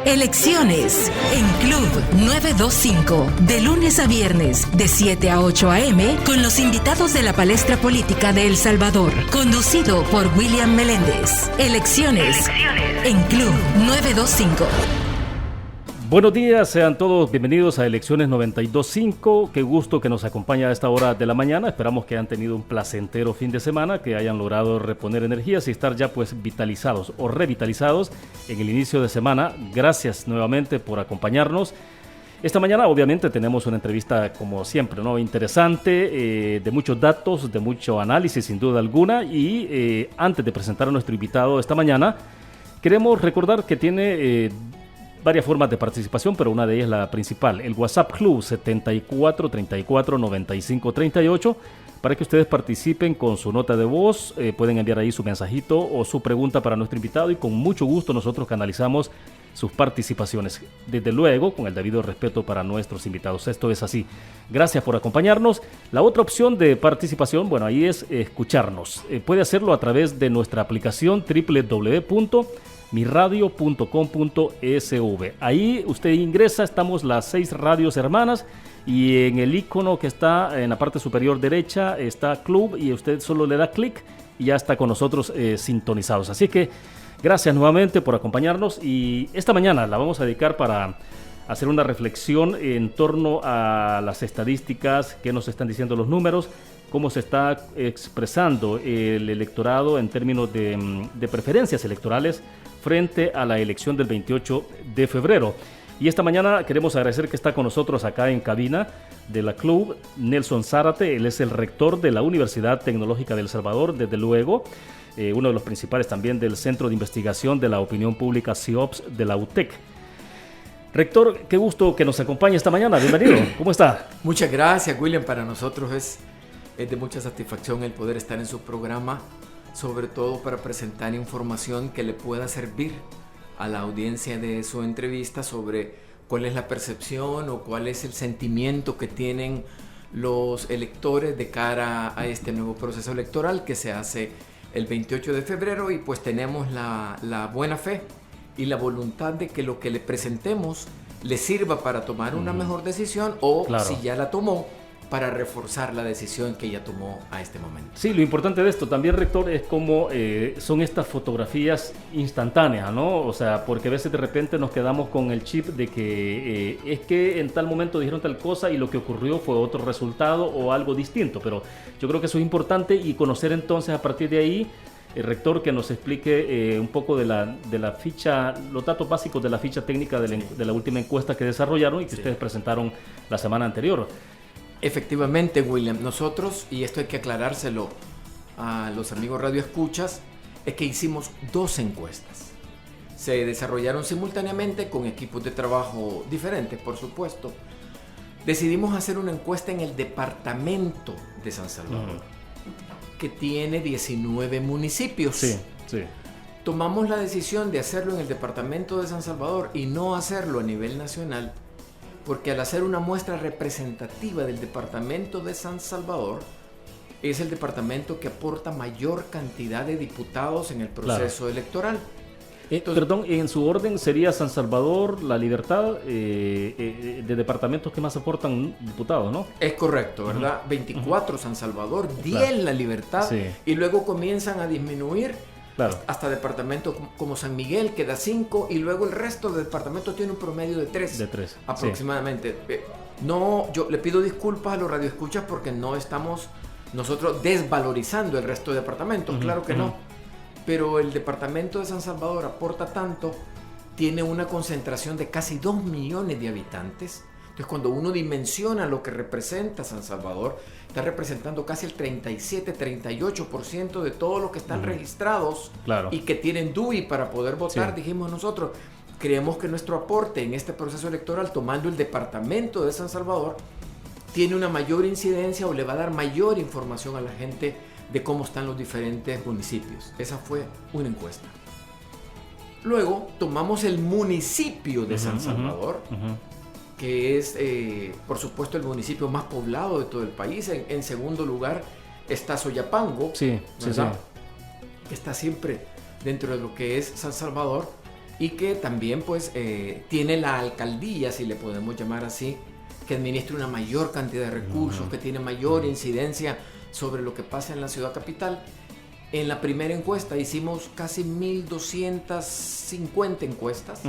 Elecciones en Club 925, de lunes a viernes, de 7 a 8 a.m., con los invitados de la palestra política de El Salvador, conducido por William Meléndez. Elecciones en Club 925. Buenos días, sean todos bienvenidos a Elecciones 925. Qué gusto que nos acompaña a esta hora de la mañana. Esperamos que hayan tenido un placentero fin de semana, que hayan logrado reponer energías y estar ya pues vitalizados o revitalizados en el inicio de semana. Gracias nuevamente por acompañarnos. Esta mañana obviamente tenemos una entrevista como siempre, ¿no? Interesante, de muchos datos, de mucho análisis sin duda alguna. Y antes de presentar a nuestro invitado esta mañana, queremos recordar que tiene varias formas de participación, pero una de ellas la principal, el WhatsApp Club 74 34 95 38, para que ustedes participen con su nota de voz. Pueden enviar ahí su mensajito o su pregunta para nuestro invitado y con mucho gusto nosotros canalizamos sus participaciones, desde luego con el debido respeto para nuestros invitados. Esto es así. Gracias por acompañarnos. La otra opción de participación, bueno, ahí es escucharnos. Puede hacerlo a través de nuestra aplicación www.miradio.com.sv. Ahí usted ingresa, estamos las 6 radios hermanas y en el icono que está en la parte superior derecha está Club y usted solo le da clic y ya está con nosotros sintonizados. Así que gracias nuevamente por acompañarnos y esta mañana la vamos a dedicar para hacer una reflexión en torno a las estadísticas, qué nos están diciendo los números, cómo se está expresando el electorado en términos de preferencias electorales frente a la elección del 28 de febrero. Y esta mañana queremos agradecer que está con nosotros acá en cabina de la Club Nelson Zárate. Él es el rector de la Universidad Tecnológica de El Salvador, desde luego, uno de los principales también del Centro de Investigación de la Opinión Pública CIOPS de la UTEC. Rector, qué gusto que nos acompañe esta mañana. Bienvenido. ¿Cómo está? Muchas gracias, William. Para nosotros es de mucha satisfacción el poder estar en su programa, sobre todo para presentar información que le pueda servir a la audiencia de su entrevista sobre cuál es la percepción o cuál es el sentimiento que tienen los electores de cara a este nuevo proceso electoral que se hace el 28 de febrero y pues tenemos la buena fe y la voluntad de que lo que le presentemos le sirva para tomar una mejor decisión o, claro, si ya la tomó, para reforzar la decisión que ella tomó a este momento. Sí, lo importante de esto también, rector, es cómo son estas fotografías instantáneas, ¿no? O sea, porque a veces de repente nos quedamos con el chip de que es que en tal momento dijeron tal cosa y lo que ocurrió fue otro resultado o algo distinto, pero yo creo que eso es importante y conocer entonces a partir de ahí, el rector, que nos explique un poco de la ficha, los datos básicos de la ficha técnica de la última encuesta que desarrollaron y que ustedes presentaron la semana anterior. Efectivamente, William, nosotros, y esto hay que aclarárselo a los amigos radioescuchas, es que hicimos 2 encuestas. Se desarrollaron simultáneamente con equipos de trabajo diferentes, por supuesto. Decidimos hacer una encuesta en el departamento de San Salvador, que tiene 19 municipios. Sí, sí. Tomamos la decisión de hacerlo en el departamento de San Salvador y no hacerlo a nivel nacional, porque al hacer una muestra representativa del departamento de San Salvador, es el departamento que aporta mayor cantidad de diputados en el proceso electoral. Entonces, perdón, en su orden sería San Salvador, La Libertad, de departamentos que más aportan diputados, ¿no? Es correcto, ¿verdad? 24 San Salvador, 10 La Libertad, sí, y luego comienzan a disminuir. Claro. Hasta departamentos como San Miguel, que da 5, y luego el resto de departamentos tiene un promedio de 3 aproximadamente. Sí. No, yo le pido disculpas a los radioescuchas porque no estamos nosotros desvalorizando el resto de departamentos, claro que no. Pero el departamento de San Salvador aporta tanto, tiene una concentración de casi 2 millones de habitantes. Entonces, cuando uno dimensiona lo que representa San Salvador, está representando casi el 37-38% de todos los que están registrados, claro, y que tienen DUI para poder votar. Sí. Dijimos nosotros, creemos que nuestro aporte en este proceso electoral, tomando el departamento de San Salvador, tiene una mayor incidencia o le va a dar mayor información a la gente de cómo están los diferentes municipios. Esa fue una encuesta. Luego tomamos el municipio de San Salvador, que es, por supuesto, el municipio más poblado de todo el país. En segundo lugar está Soyapango, sí, ¿verdad? Que está siempre dentro de lo que es San Salvador. y que también pues tiene la alcaldía, si le podemos llamar así, que administra una mayor cantidad de recursos, que tiene mayor incidencia sobre lo que pasa en la ciudad capital. En la primera encuesta hicimos casi 1.250 encuestas.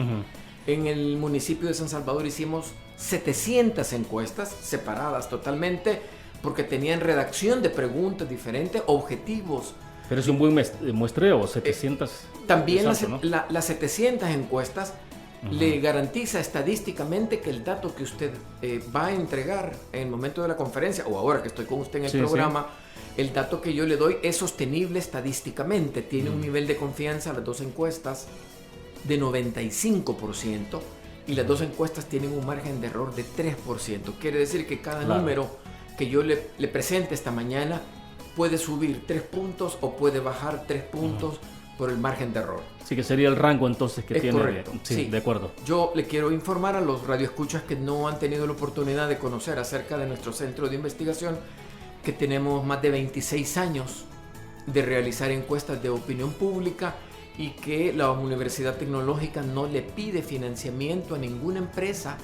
En el municipio de San Salvador hicimos 700 encuestas separadas totalmente porque tenían redacción de preguntas diferentes, objetivos. Pero es un buen muestreo, 700. También las 700 encuestas le garantiza estadísticamente que el dato que usted va a entregar en el momento de la conferencia, o ahora que estoy con usted en el programa, el dato que yo le doy es sostenible estadísticamente. Tiene un nivel de confianza, las dos encuestas, de 95%, y las dos encuestas tienen un margen de error de 3%. Quiere decir que cada número que yo le presente esta mañana puede subir 3 puntos o puede bajar 3 puntos por el margen de error. Sí, que sería el rango entonces que tiene. Correcto. Sí, de acuerdo. Yo le quiero informar a los radioescuchas que no han tenido la oportunidad de conocer acerca de nuestro centro de investigación que tenemos más de 26 años de realizar encuestas de opinión pública y que la Universidad Tecnológica no le pide financiamiento a ninguna empresa,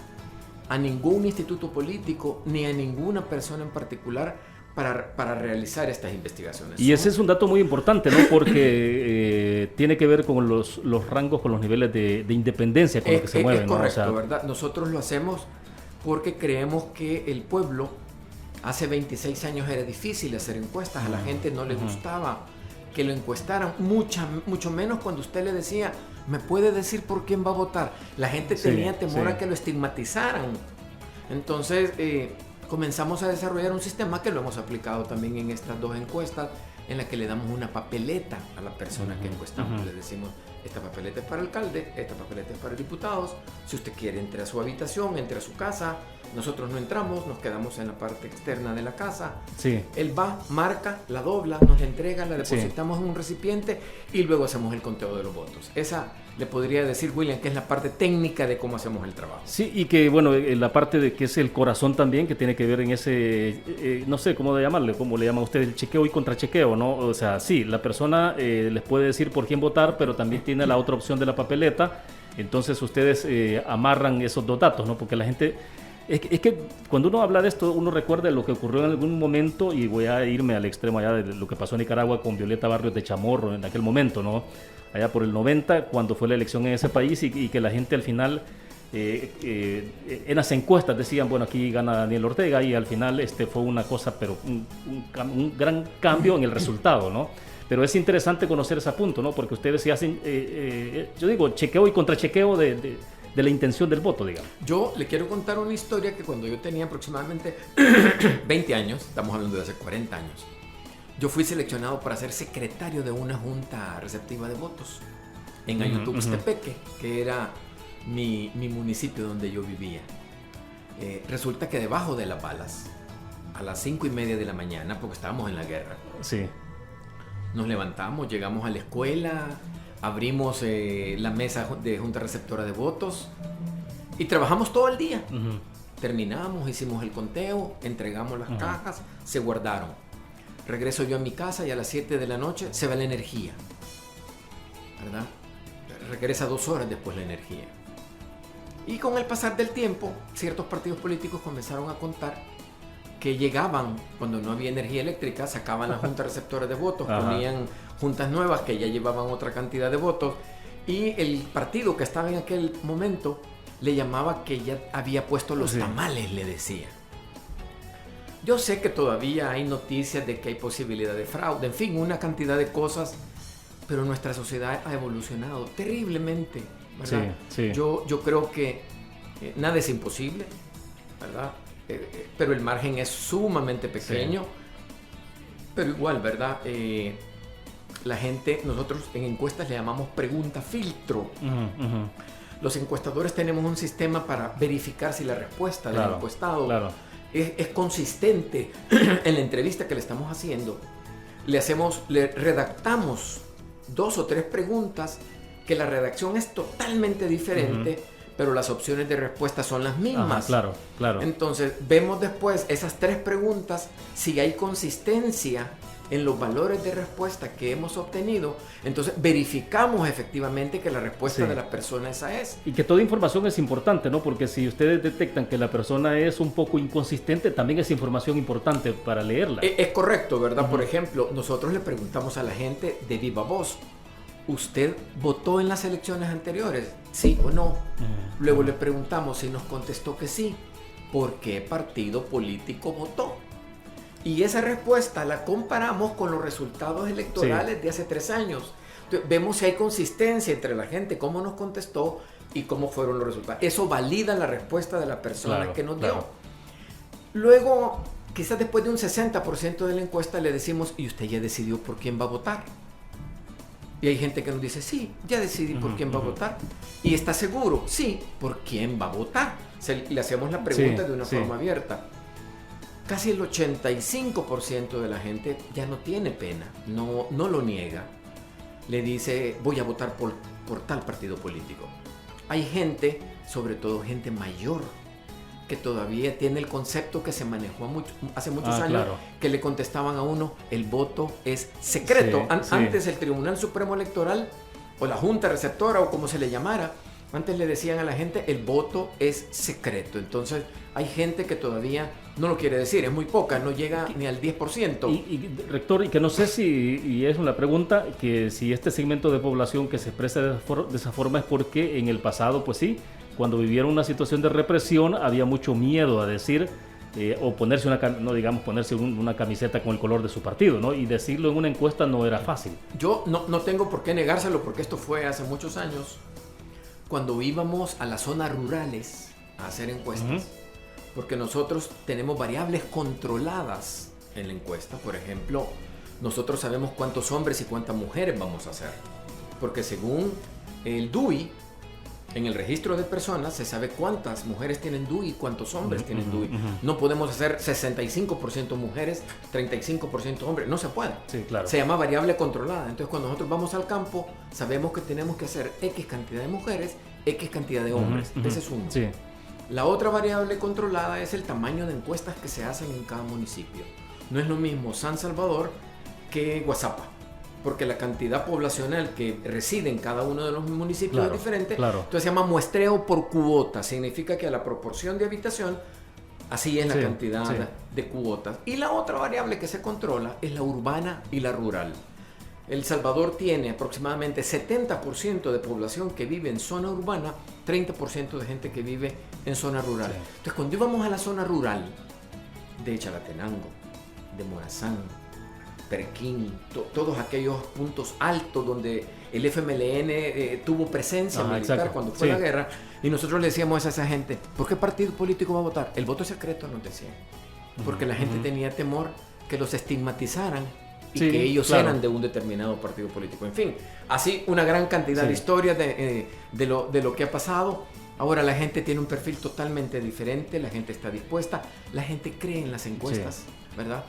a ningún instituto político, ni a ninguna persona en particular para realizar estas investigaciones. Y ese es un dato muy importante, ¿no? Porque tiene que ver con los rangos, con los niveles de independencia con los que se mueven. Es correcto, ¿no? O sea, ¿verdad? Nosotros lo hacemos porque creemos que el pueblo, hace 26 años era difícil hacer encuestas, a la gente no le gustaba que lo encuestaran, mucho menos cuando usted le decía, ¿me puede decir por quién va a votar? La gente tenía temor a que lo estigmatizaran. Entonces, comenzamos a desarrollar un sistema que lo hemos aplicado también en estas dos encuestas, en la que le damos una papeleta a la persona que encuestamos. Le decimos, esta papeleta es para el alcalde, esta papeleta es para diputados. Si usted quiere, entre a su habitación, entre a su casa. Nosotros no entramos, nos quedamos en la parte externa de la casa. Él va, marca, la dobla, nos la entrega, la depositamos en un recipiente y luego hacemos el conteo de los votos. Esa le podría decir, William, que es la parte técnica de cómo hacemos el trabajo. Sí, y que, bueno, la parte de que es el corazón también, que tiene que ver en ese, no sé cómo llamarle, cómo le llama usted, el chequeo y contrachequeo, ¿no? O sea, sí, la persona les puede decir por quién votar, pero también tiene la otra opción de la papeleta. Entonces ustedes amarran esos dos datos, ¿no? Porque la gente... Es que cuando uno habla de esto, uno recuerda lo que ocurrió en algún momento, y voy a irme al extremo allá de lo que pasó en Nicaragua con Violeta Barrios de Chamorro en aquel momento, ¿no? Allá por el 90, cuando fue la elección en ese país y que la gente al final, en las encuestas decían, bueno, aquí gana Daniel Ortega, y al final fue una cosa, pero un gran cambio en el resultado, ¿no? Pero es interesante conocer ese punto, ¿no? Porque ustedes se hacen, yo digo, chequeo y contrachequeo de la intención del voto, digamos. Yo le quiero contar una historia que cuando yo tenía aproximadamente 20 años, estamos hablando de hace 40 años, yo fui seleccionado para ser secretario de una junta receptiva de votos en Ayutuxtepeque, que era mi municipio donde yo vivía. Resulta que debajo de las balas, a las 5:30 de la mañana, porque estábamos en la guerra, nos levantamos, llegamos a la escuela, abrimos la mesa de junta receptora de votos y trabajamos todo el día. Terminamos, hicimos el conteo, entregamos las cajas, se guardaron. Regreso yo a mi casa y a las 7 de la noche se va la energía, ¿verdad? Regresa 2 horas después la energía. Y con el pasar del tiempo, ciertos partidos políticos comenzaron a contar que llegaban, cuando no había energía eléctrica, sacaban la junta receptora de votos, ponían juntas nuevas que ya llevaban otra cantidad de votos, y el partido que estaba en aquel momento le llamaba que ya había puesto los tamales, le decía. Yo sé que todavía hay noticias de que hay posibilidad de fraude, en fin, una cantidad de cosas, pero nuestra sociedad ha evolucionado terriblemente, ¿verdad? Yo creo que nada es imposible, ¿verdad? Pero el margen es sumamente pequeño, pero igual, ¿verdad? La gente, nosotros en encuestas le llamamos pregunta filtro. Los encuestadores tenemos un sistema para verificar si la respuesta del encuestado es consistente en la entrevista que le estamos haciendo. Le redactamos 2 o 3 preguntas que la redacción es totalmente diferente, pero las opciones de respuesta son las mismas. Entonces vemos después esas 3 preguntas, si hay consistencia en los valores de respuesta que hemos obtenido, entonces verificamos efectivamente que la respuesta de la persona esa es. Y que toda información es importante, ¿no? Porque si ustedes detectan que la persona es un poco inconsistente, también es información importante para leerla. Es correcto, ¿verdad? Por ejemplo, nosotros le preguntamos a la gente de viva voz, ¿usted votó en las elecciones anteriores? ¿Sí o no? Luego le preguntamos si nos contestó que sí, ¿por qué partido político votó? Y esa respuesta la comparamos con los resultados electorales de hace 3 años. Entonces, vemos si hay consistencia entre la gente, cómo nos contestó y cómo fueron los resultados. Eso valida la respuesta de la persona que nos dio. Luego, quizás después de un 60% de la encuesta le decimos, ¿y usted ya decidió por quién va a votar? Y hay gente que nos dice, sí, ya decidí por quién va a votar. ¿Y está seguro? Sí, ¿por quién va a votar? Le hacemos la pregunta de una forma abierta. Casi el 85% de la gente ya no tiene pena, no lo niega. Le dice, voy a votar por tal partido político. Hay gente, sobre todo gente mayor, que todavía tiene el concepto que se manejó hace muchos años, que le contestaban a uno, el voto es secreto. Antes el Tribunal Supremo Electoral, o la Junta Receptora, o como se le llamara, antes le decían a la gente, el voto es secreto. Entonces, hay gente que todavía no lo quiere decir, es muy poca, no llega ni al 10%. Y rector, y que no sé si, y es una pregunta, que si este segmento de población que se expresa de esa forma es porque en el pasado, pues sí, cuando vivieron una situación de represión, había mucho miedo a decir, o ponerse una camiseta con el color de su partido, ¿no? Y decirlo en una encuesta no era fácil. Yo no tengo por qué negárselo, porque esto fue hace muchos años, cuando íbamos a las zonas rurales a hacer encuestas, porque nosotros tenemos variables controladas en la encuesta. Por ejemplo, nosotros sabemos cuántos hombres y cuántas mujeres vamos a hacer, porque según el DUI, en el registro de personas se sabe cuántas mujeres tienen DUI y cuántos hombres tienen DUI. No podemos hacer 65% mujeres, 35% hombres, no se puede. Sí, claro. Se llama variable controlada. Entonces, cuando nosotros vamos al campo, sabemos que tenemos que hacer X cantidad de mujeres, X cantidad de hombres. Ese es uno. Sí. La otra variable controlada es el tamaño de encuestas que se hacen en cada municipio. No es lo mismo San Salvador que Guazapa, porque la cantidad poblacional que reside en cada uno de los municipios es diferente. Entonces se llama muestreo por cuota. Significa que a la proporción de habitación, así es la cantidad de cuotas. Y la otra variable que se controla es la urbana y la rural. El Salvador tiene aproximadamente 70% de población que vive en zona urbana, 30% de gente que vive en zona rural. Entonces, cuando íbamos a la zona rural de Chalatenango, de Morazán, Perquín, todos aquellos puntos altos donde el FMLN tuvo presencia militar cuando fue la guerra, y nosotros le decíamos a esa gente, ¿por qué partido político va a votar? El voto secreto, nos decían, porque la gente tenía temor que los estigmatizaran y que ellos eran de un determinado partido político. En fin, así una gran cantidad de historias de lo que ha pasado. Ahora la gente tiene un perfil totalmente diferente, la gente está dispuesta, la gente cree en las encuestas, ¿verdad?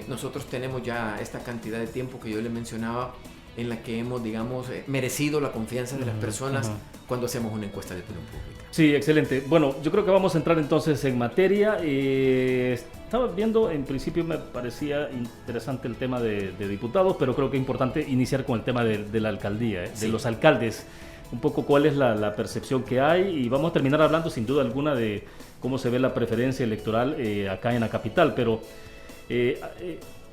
Nosotros tenemos ya esta cantidad de tiempo que yo le mencionaba, en la que hemos, digamos, merecido la confianza de las personas cuando hacemos una encuesta de opinión pública. Sí, excelente. Bueno, yo creo que vamos a entrar entonces en materia. Estaba viendo, en principio me parecía interesante el tema de diputados, pero creo que es importante iniciar con el tema de la alcaldía, de los alcaldes. Un poco cuál es la percepción que hay, y vamos a terminar hablando sin duda alguna de cómo se ve la preferencia electoral acá en la capital, pero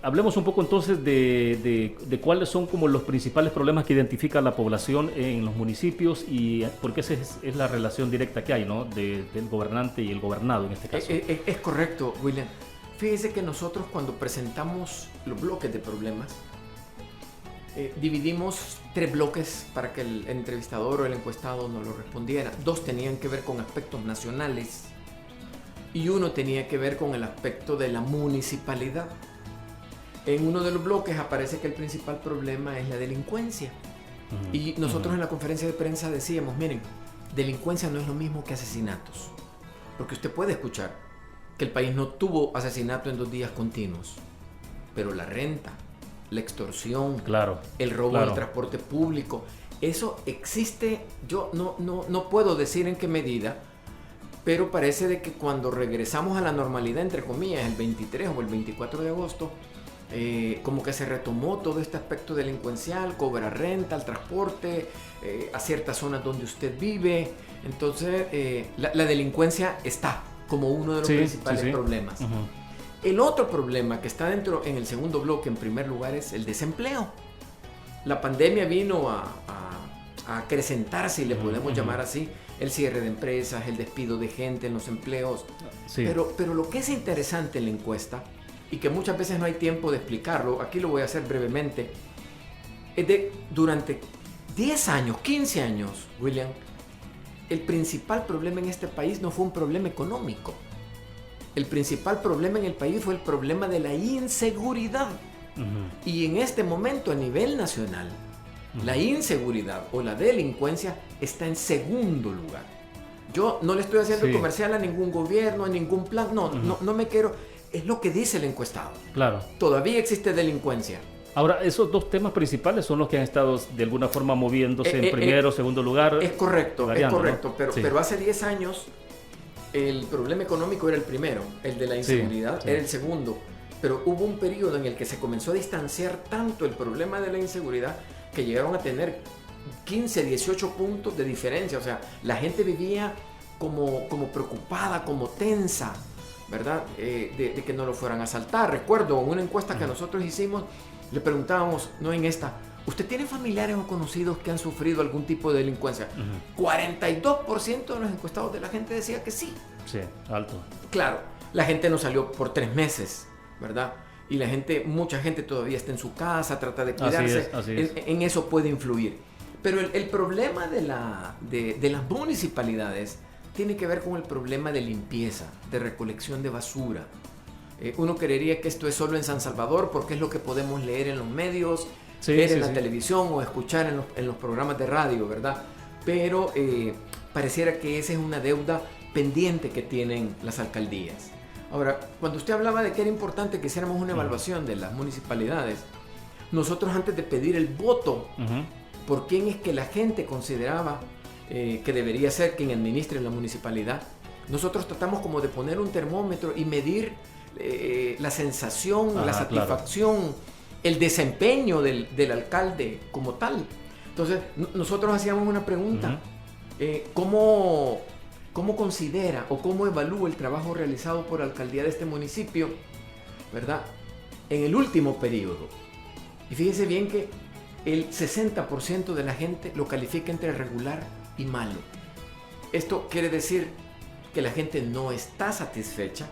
hablemos un poco entonces de cuáles son como los principales problemas que identifica la población en los municipios, y porque esa es la relación directa que hay, ¿no? Del gobernante y el gobernado en este caso. Es correcto, William. Fíjese que nosotros, cuando presentamos los bloques de problemas, dividimos 3 bloques para que el entrevistador o el encuestado nos lo respondiera. 2 tenían que ver con aspectos nacionales y 1 tenía que ver con el aspecto de la municipalidad. En uno de los bloques aparece que el principal problema es la delincuencia. Y nosotros en la conferencia de prensa decíamos, miren, delincuencia no es lo mismo que asesinatos. Porque usted puede escuchar que el país no tuvo asesinato en 2 días continuos, pero la renta, la extorsión, el robo del transporte público, eso existe. Yo no puedo decir en qué medida, pero parece de que cuando regresamos a la normalidad, entre comillas, el 23 o el 24 de agosto, como que se retomó todo este aspecto delincuencial, cobra renta, el transporte, a ciertas zonas donde usted vive. Entonces, la delincuencia está como uno de los principales problemas. El otro problema que está dentro, en el segundo bloque, en primer lugar, es el desempleo. La pandemia vino a acrecentarse, si le podemos llamar así, el cierre de empresas, el despido de gente en los empleos. Pero lo que es interesante en la encuesta, y que muchas veces no hay tiempo de explicarlo, aquí lo voy a hacer brevemente, es de durante 10 años, 15 años, William, el principal problema en este país no fue un problema económico. El principal problema en el país fue el problema de la inseguridad. Y en este momento, a nivel nacional, la inseguridad o la delincuencia está en segundo lugar. Yo no le estoy haciendo comercial a ningún gobierno, a ningún plan, no me quiero... Es lo que dice el encuestado. Claro. Todavía existe delincuencia. Ahora, esos dos temas principales son los que han estado de alguna forma moviéndose en primero o segundo lugar. Es correcto, variando, ¿no? Pero hace 10 años el problema económico era el primero, el de la inseguridad era el segundo. Pero hubo un periodo en el que se comenzó a distanciar tanto el problema de la inseguridad que llegaron a tener 15, 18 puntos de diferencia. O sea, la gente vivía como preocupada, como tensa, ¿verdad? De que no lo fueran a asaltar. Recuerdo en una encuesta que nosotros hicimos, le preguntábamos, no en esta, ¿usted tiene familiares o conocidos que han sufrido algún tipo de delincuencia? 42% de los encuestados de la gente decía que sí. Sí, alto. Claro, la gente no salió por 3 meses, ¿verdad? Y mucha gente todavía está en su casa, trata de cuidarse. Así es. En eso puede influir. Pero el problema de las municipalidades tiene que ver con el problema de limpieza, de recolección de basura. Uno creería que esto es solo en San Salvador porque es lo que podemos leer en los medios, ver en la televisión o escuchar en los programas de radio, ¿verdad? Pero pareciera que esa es una deuda pendiente que tienen las alcaldías. Ahora, cuando usted hablaba de que era importante que hiciéramos una evaluación de las municipalidades, nosotros antes de pedir el voto por quién es que la gente consideraba que debería ser quien administre la municipalidad, nosotros tratamos como de poner un termómetro y medir la sensación, la satisfacción, el desempeño del alcalde como tal. Entonces, nosotros hacíamos una pregunta, ¿cómo considera o cómo evalúa el trabajo realizado por la alcaldía de este municipio, ¿verdad?, en el último periodo? Y fíjese bien que el 60% de la gente lo califica entre regular y malo. Esto quiere decir que la gente no está satisfecha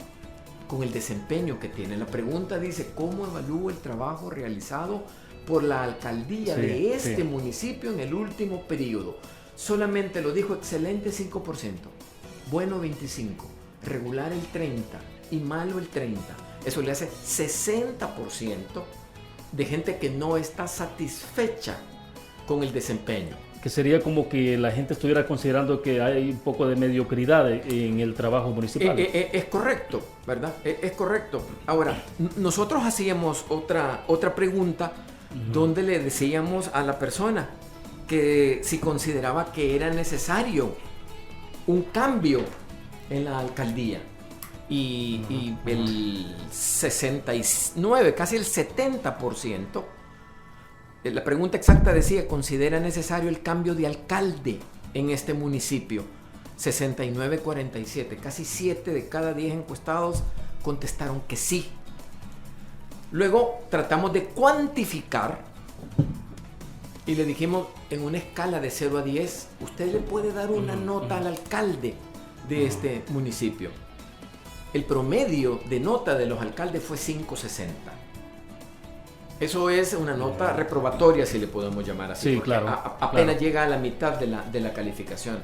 con el desempeño que tiene. La pregunta dice, ¿cómo evalúa el trabajo realizado por la alcaldía de este municipio en el último periodo? Solamente lo dijo excelente 5%, bueno 25%, regular el 30% y malo el 30%. Eso le hace 60% de gente que no está satisfecha con el desempeño. Que sería como que la gente estuviera considerando que hay un poco de mediocridad en el trabajo municipal. Es correcto, ¿verdad? Es correcto. Ahora, nosotros hacíamos otra pregunta donde le decíamos a la persona que si consideraba que era necesario un cambio en la alcaldía. Y el 69, casi el 70%, la pregunta exacta decía, ¿considera necesario el cambio de alcalde en este municipio? 69-47, casi 7 de cada 10 encuestados contestaron que sí. Luego tratamos de cuantificar y le dijimos, en una escala de 0 a 10, usted le puede dar una nota al alcalde de este municipio. El promedio de nota de los alcaldes fue 5.60. Eso es una nota reprobatoria, si le podemos llamar así. Sí, claro. Apenas llega a la mitad de la calificación.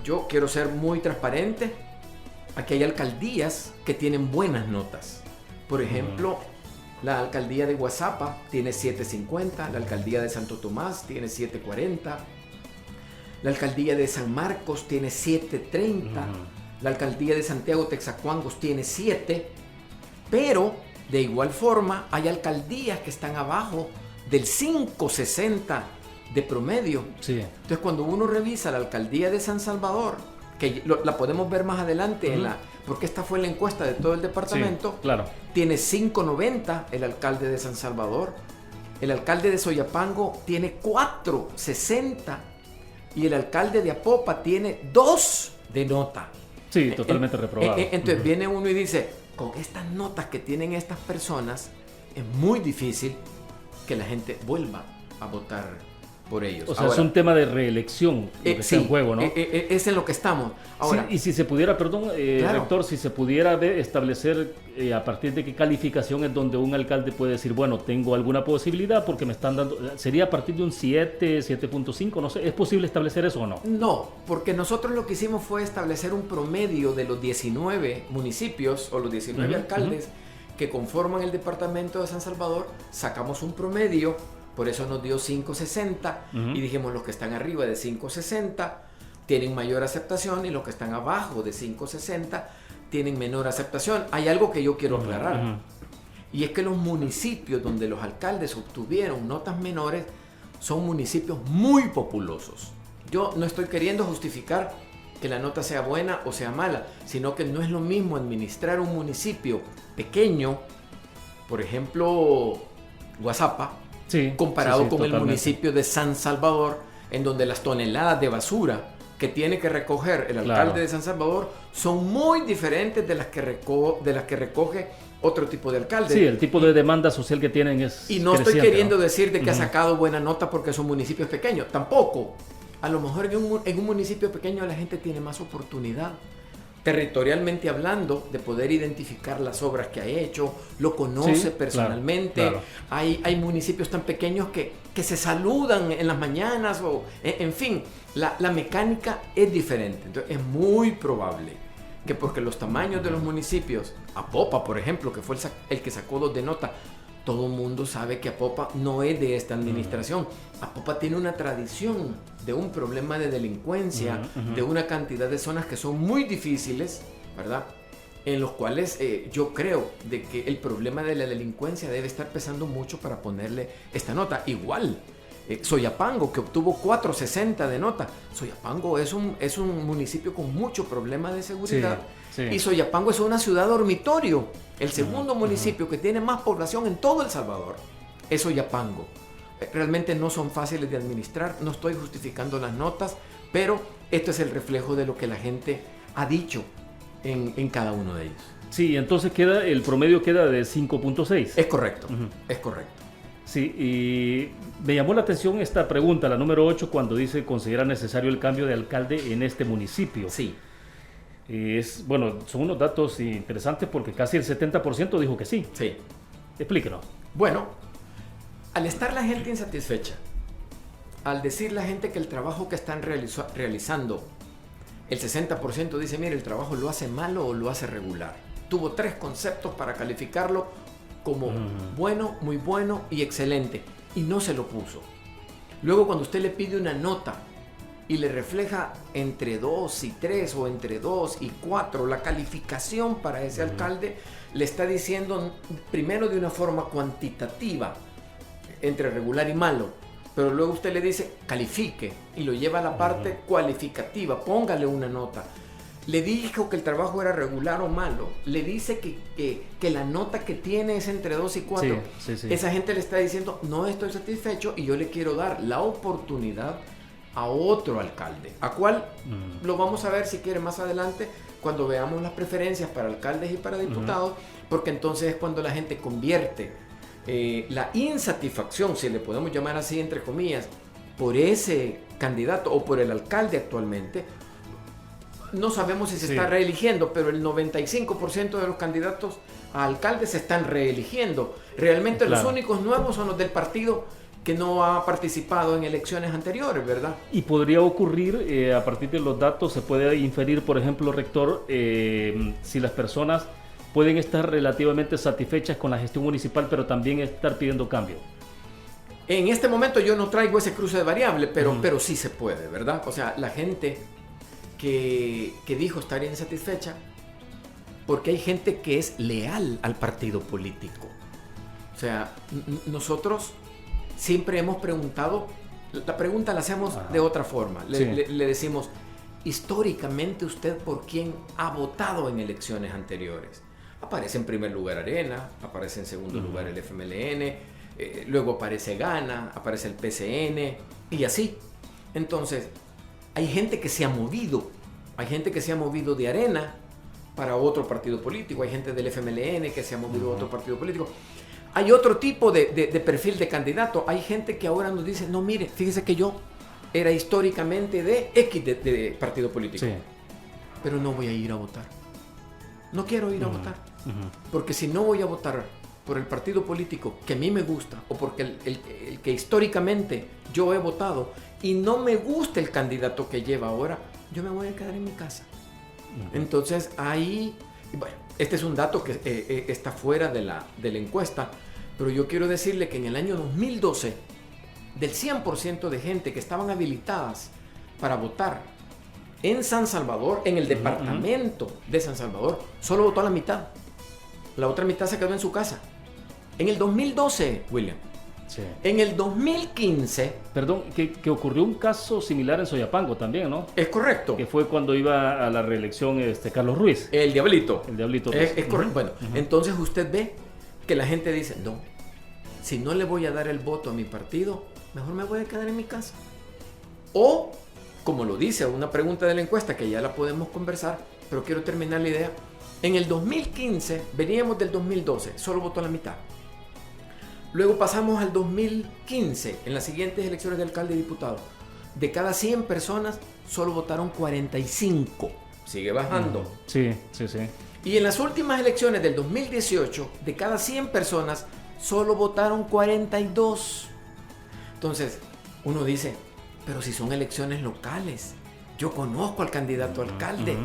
Yo quiero ser muy transparente. Aquí hay alcaldías que tienen buenas notas. Por ejemplo, la alcaldía de Guazapa tiene 7.50, la alcaldía de Santo Tomás tiene 7.40, la alcaldía de San Marcos tiene 7.30, la alcaldía de Santiago Texacuangos tiene 7, pero de igual forma hay alcaldías que están abajo del 5.60 de promedio. Sí. Entonces, cuando uno revisa la alcaldía de San Salvador, que la podemos ver más adelante, porque esta fue la encuesta de todo el departamento. Sí, claro. Tiene 5.90 el alcalde de San Salvador, el alcalde de Soyapango tiene 4.60 y el alcalde de Apopa tiene 2 de nota. Sí, totalmente reprobado. Entonces viene uno y dice, con estas notas que tienen estas personas, es muy difícil que la gente vuelva a votar por ellos. O sea, ahora, es un tema de reelección lo que está en juego, ¿no? Es en lo que estamos. Ahora, sí, y si se pudiera, perdón, claro. Rector, si se pudiera establecer a partir de qué calificación es donde un alcalde puede decir, bueno, tengo alguna posibilidad porque me están dando, ¿sería a partir de un 7, 7.5? No sé, ¿es posible establecer eso o no? No, porque nosotros lo que hicimos fue establecer un promedio de los 19 municipios o los 19 alcaldes que conforman el departamento de San Salvador, sacamos un promedio. Por eso nos dio 5.60 y dijimos los que están arriba de 5.60 tienen mayor aceptación y los que están abajo de 5.60 tienen menor aceptación. Hay algo que yo quiero aclarar y es que los municipios donde los alcaldes obtuvieron notas menores son municipios muy populosos. Yo no estoy queriendo justificar que la nota sea buena o sea mala, sino que no es lo mismo administrar un municipio pequeño, por ejemplo, Guazapa, comparado con el municipio de San Salvador, en donde las toneladas de basura que tiene que recoger el alcalde de San Salvador son muy diferentes de las que recoge otro tipo de alcalde. Sí, el tipo de demanda social que tienen es y no estoy queriendo decir de que ha sacado buena nota porque son municipios pequeños, tampoco. A lo mejor en un municipio pequeño la gente tiene más oportunidad, territorialmente hablando, de poder identificar las obras que ha hecho, lo conoce personalmente. Claro. Hay municipios tan pequeños que se saludan en las mañanas, o en fin, la mecánica es diferente. Entonces es muy probable que porque los tamaños de los municipios, Apopa por ejemplo, que fue el que sacó 2 de nota, todo el mundo sabe que Apopa no es de esta administración. Apopa tiene una tradición de un problema de delincuencia, de una cantidad de zonas que son muy difíciles, ¿verdad? En los cuales yo creo de que el problema de la delincuencia debe estar pesando mucho para ponerle esta nota. Igual, Soyapango, que obtuvo 4.60 de nota. Soyapango es un municipio con mucho problema de seguridad. Sí. Y Soyapango es una ciudad dormitorio. El segundo municipio que tiene más población en todo El Salvador es Soyapango. Realmente no son fáciles de administrar, no estoy justificando las notas, pero esto es el reflejo de lo que la gente ha dicho en cada uno de ellos. Sí, entonces el promedio queda de 5.6. Es correcto, es correcto. Sí, y me llamó la atención esta pregunta, la número 8, cuando dice considera necesario el cambio de alcalde en este municipio. Sí. Son unos datos interesantes porque casi el 70% dijo que sí. Sí. Explíquenos. Bueno, al estar la gente insatisfecha, al decir la gente que el trabajo que están realizando, el 60% dice, mire, el trabajo lo hace malo o lo hace regular. Tuvo 3 conceptos para calificarlo como bueno, muy bueno y excelente, y no se lo puso. Luego, cuando usted le pide una nota y le refleja entre 2 y 3 o entre 2 y 4 la calificación para ese alcalde, le está diciendo primero de una forma cuantitativa entre regular y malo, pero luego usted le dice califique y lo lleva a la parte cualificativa, póngale una nota. Le dijo que el trabajo era regular o malo, le dice que la nota que tiene es entre 2 y 4. Sí. Esa gente le está diciendo no estoy satisfecho y yo le quiero dar la oportunidad a otro alcalde, a cual lo vamos a ver si quiere más adelante cuando veamos las preferencias para alcaldes y para diputados, porque entonces es cuando la gente convierte la insatisfacción, si le podemos llamar así entre comillas, por ese candidato o por el alcalde actualmente. No sabemos si se está reeligiendo, pero el 95% de los candidatos a alcaldes se están reeligiendo. Realmente los únicos nuevos son los del partido que no ha participado en elecciones anteriores, ¿verdad? Y podría ocurrir, a partir de los datos, se puede inferir, por ejemplo, rector, si las personas pueden estar relativamente satisfechas con la gestión municipal, pero también estar pidiendo cambio. En este momento yo no traigo ese cruce de variables, pero sí se puede, ¿verdad? O sea, la gente que dijo estar insatisfecha, porque hay gente que es leal al partido político. O sea, nosotros siempre hemos preguntado, la pregunta la hacemos de otra forma. Le decimos, históricamente usted por quién ha votado en elecciones anteriores. Aparece en primer lugar Arena, aparece en segundo lugar el FMLN, luego aparece Gana, aparece el PCN y así. Entonces, hay gente que se ha movido. Hay gente que se ha movido de Arena para otro partido político. Hay gente del FMLN que se ha movido a otro partido político. Hay otro tipo de perfil de candidato. Hay gente que ahora nos dice, no, mire, fíjese que yo era históricamente de X de partido político. Sí. Pero no voy a ir a votar. No quiero ir a votar. Porque si no voy a votar por el partido político que a mí me gusta o porque el que históricamente yo he votado y no me gusta el candidato que lleva ahora, yo me voy a quedar en mi casa. Entonces ahí, bueno, este es un dato que está fuera de la encuesta, pero yo quiero decirle que en el año 2012, del 100% de gente que estaban habilitadas para votar en San Salvador, en el departamento de San Salvador, solo votó a la mitad. La otra mitad se quedó en su casa. En el 2012, William. Sí. En el 2015... Perdón, que ocurrió un caso similar en Soyapango también, ¿no? Es correcto. Que fue cuando iba a la reelección Carlos Ruiz. El Diablito. El Diablito. Es correcto. Bueno, entonces usted ve que la gente dice, no, si no le voy a dar el voto a mi partido, mejor me voy a quedar en mi casa. O, como lo dice una pregunta de la encuesta, que ya la podemos conversar, pero quiero terminar la idea. En el 2015, veníamos del 2012, solo votó la mitad. Luego pasamos al 2015, en las siguientes elecciones de alcalde y diputado. De cada 100 personas, solo votaron 45. Sigue bajando. Sí. Y en las últimas elecciones del 2018, de cada 100 personas, solo votaron 42. Entonces, uno dice, pero si son elecciones locales, yo conozco al candidato a alcalde,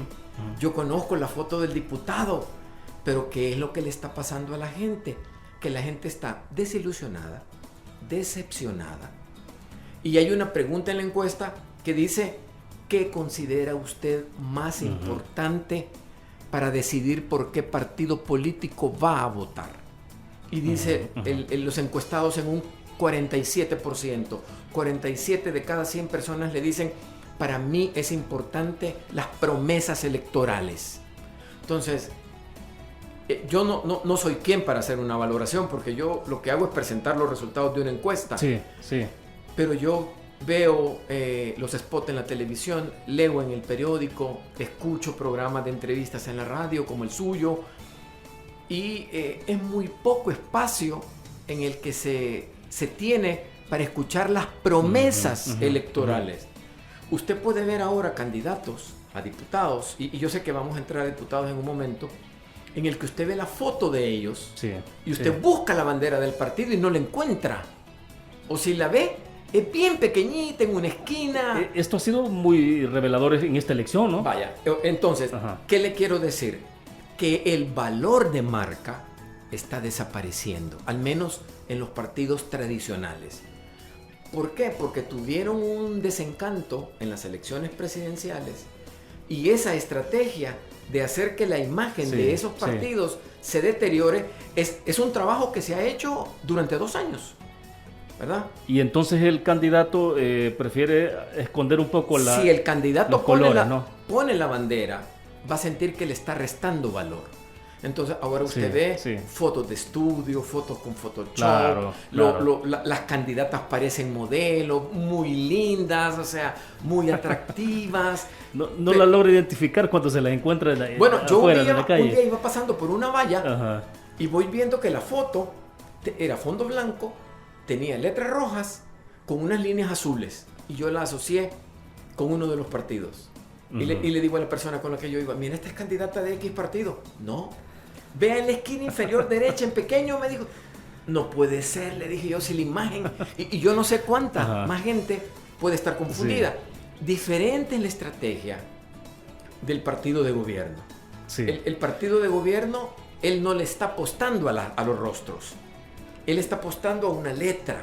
yo conozco la foto del diputado, pero ¿qué es lo que le está pasando a la gente? Que la gente está desilusionada, decepcionada. Y hay una pregunta en la encuesta que dice, ¿qué considera usted más importante para decidir por qué partido político va a votar? Y dice los encuestados en un 47%, 47 de cada 100 personas le dicen, para mí es importante las promesas electorales. Entonces, yo no soy quien para hacer una valoración, porque yo lo que hago es presentar los resultados de una encuesta. Sí. Pero yo veo los spots en la televisión, leo en el periódico, escucho programas de entrevistas en la radio como el suyo, y es muy poco espacio en el que se tiene para escuchar las promesas electorales. Usted puede ver ahora candidatos a diputados, y yo sé que vamos a entrar a diputados en un momento, en el que usted ve la foto de ellos y usted busca la bandera del partido y no la encuentra. O si la ve, es bien pequeñita en una esquina. Esto ha sido muy revelador en esta elección, ¿no? Vaya, entonces, ¿qué le quiero decir? Que el valor de marca está desapareciendo, al menos en los partidos tradicionales. ¿Por qué? Porque tuvieron un desencanto en las elecciones presidenciales y esa estrategia de hacer que la imagen de esos partidos se deteriore es un trabajo que se ha hecho durante 2 años, ¿verdad? Y entonces el candidato prefiere esconder un poco si el candidato pone la bandera, va a sentir que le está restando valor. Entonces ahora usted ve fotos de estudio, fotos con Photoshop, claro. Las candidatas parecen modelos, muy lindas, o sea, muy atractivas. No la logra identificar cuando se la encuentra afuera en la calle. Un día iba pasando por una valla y voy viendo que la foto era fondo blanco, tenía letras rojas con unas líneas azules y yo la asocié con uno de los partidos. Y le digo a la persona con la que yo iba, mira, esta es candidata de X partido. No. Vea en la esquina inferior derecha en pequeño, me dijo. No puede ser, le dije yo, si la imagen... Y yo no sé cuánta más gente puede estar confundida. Diferente es la estrategia del partido de gobierno. El partido de gobierno, él no le está apostando a los rostros. Él está apostando a una letra.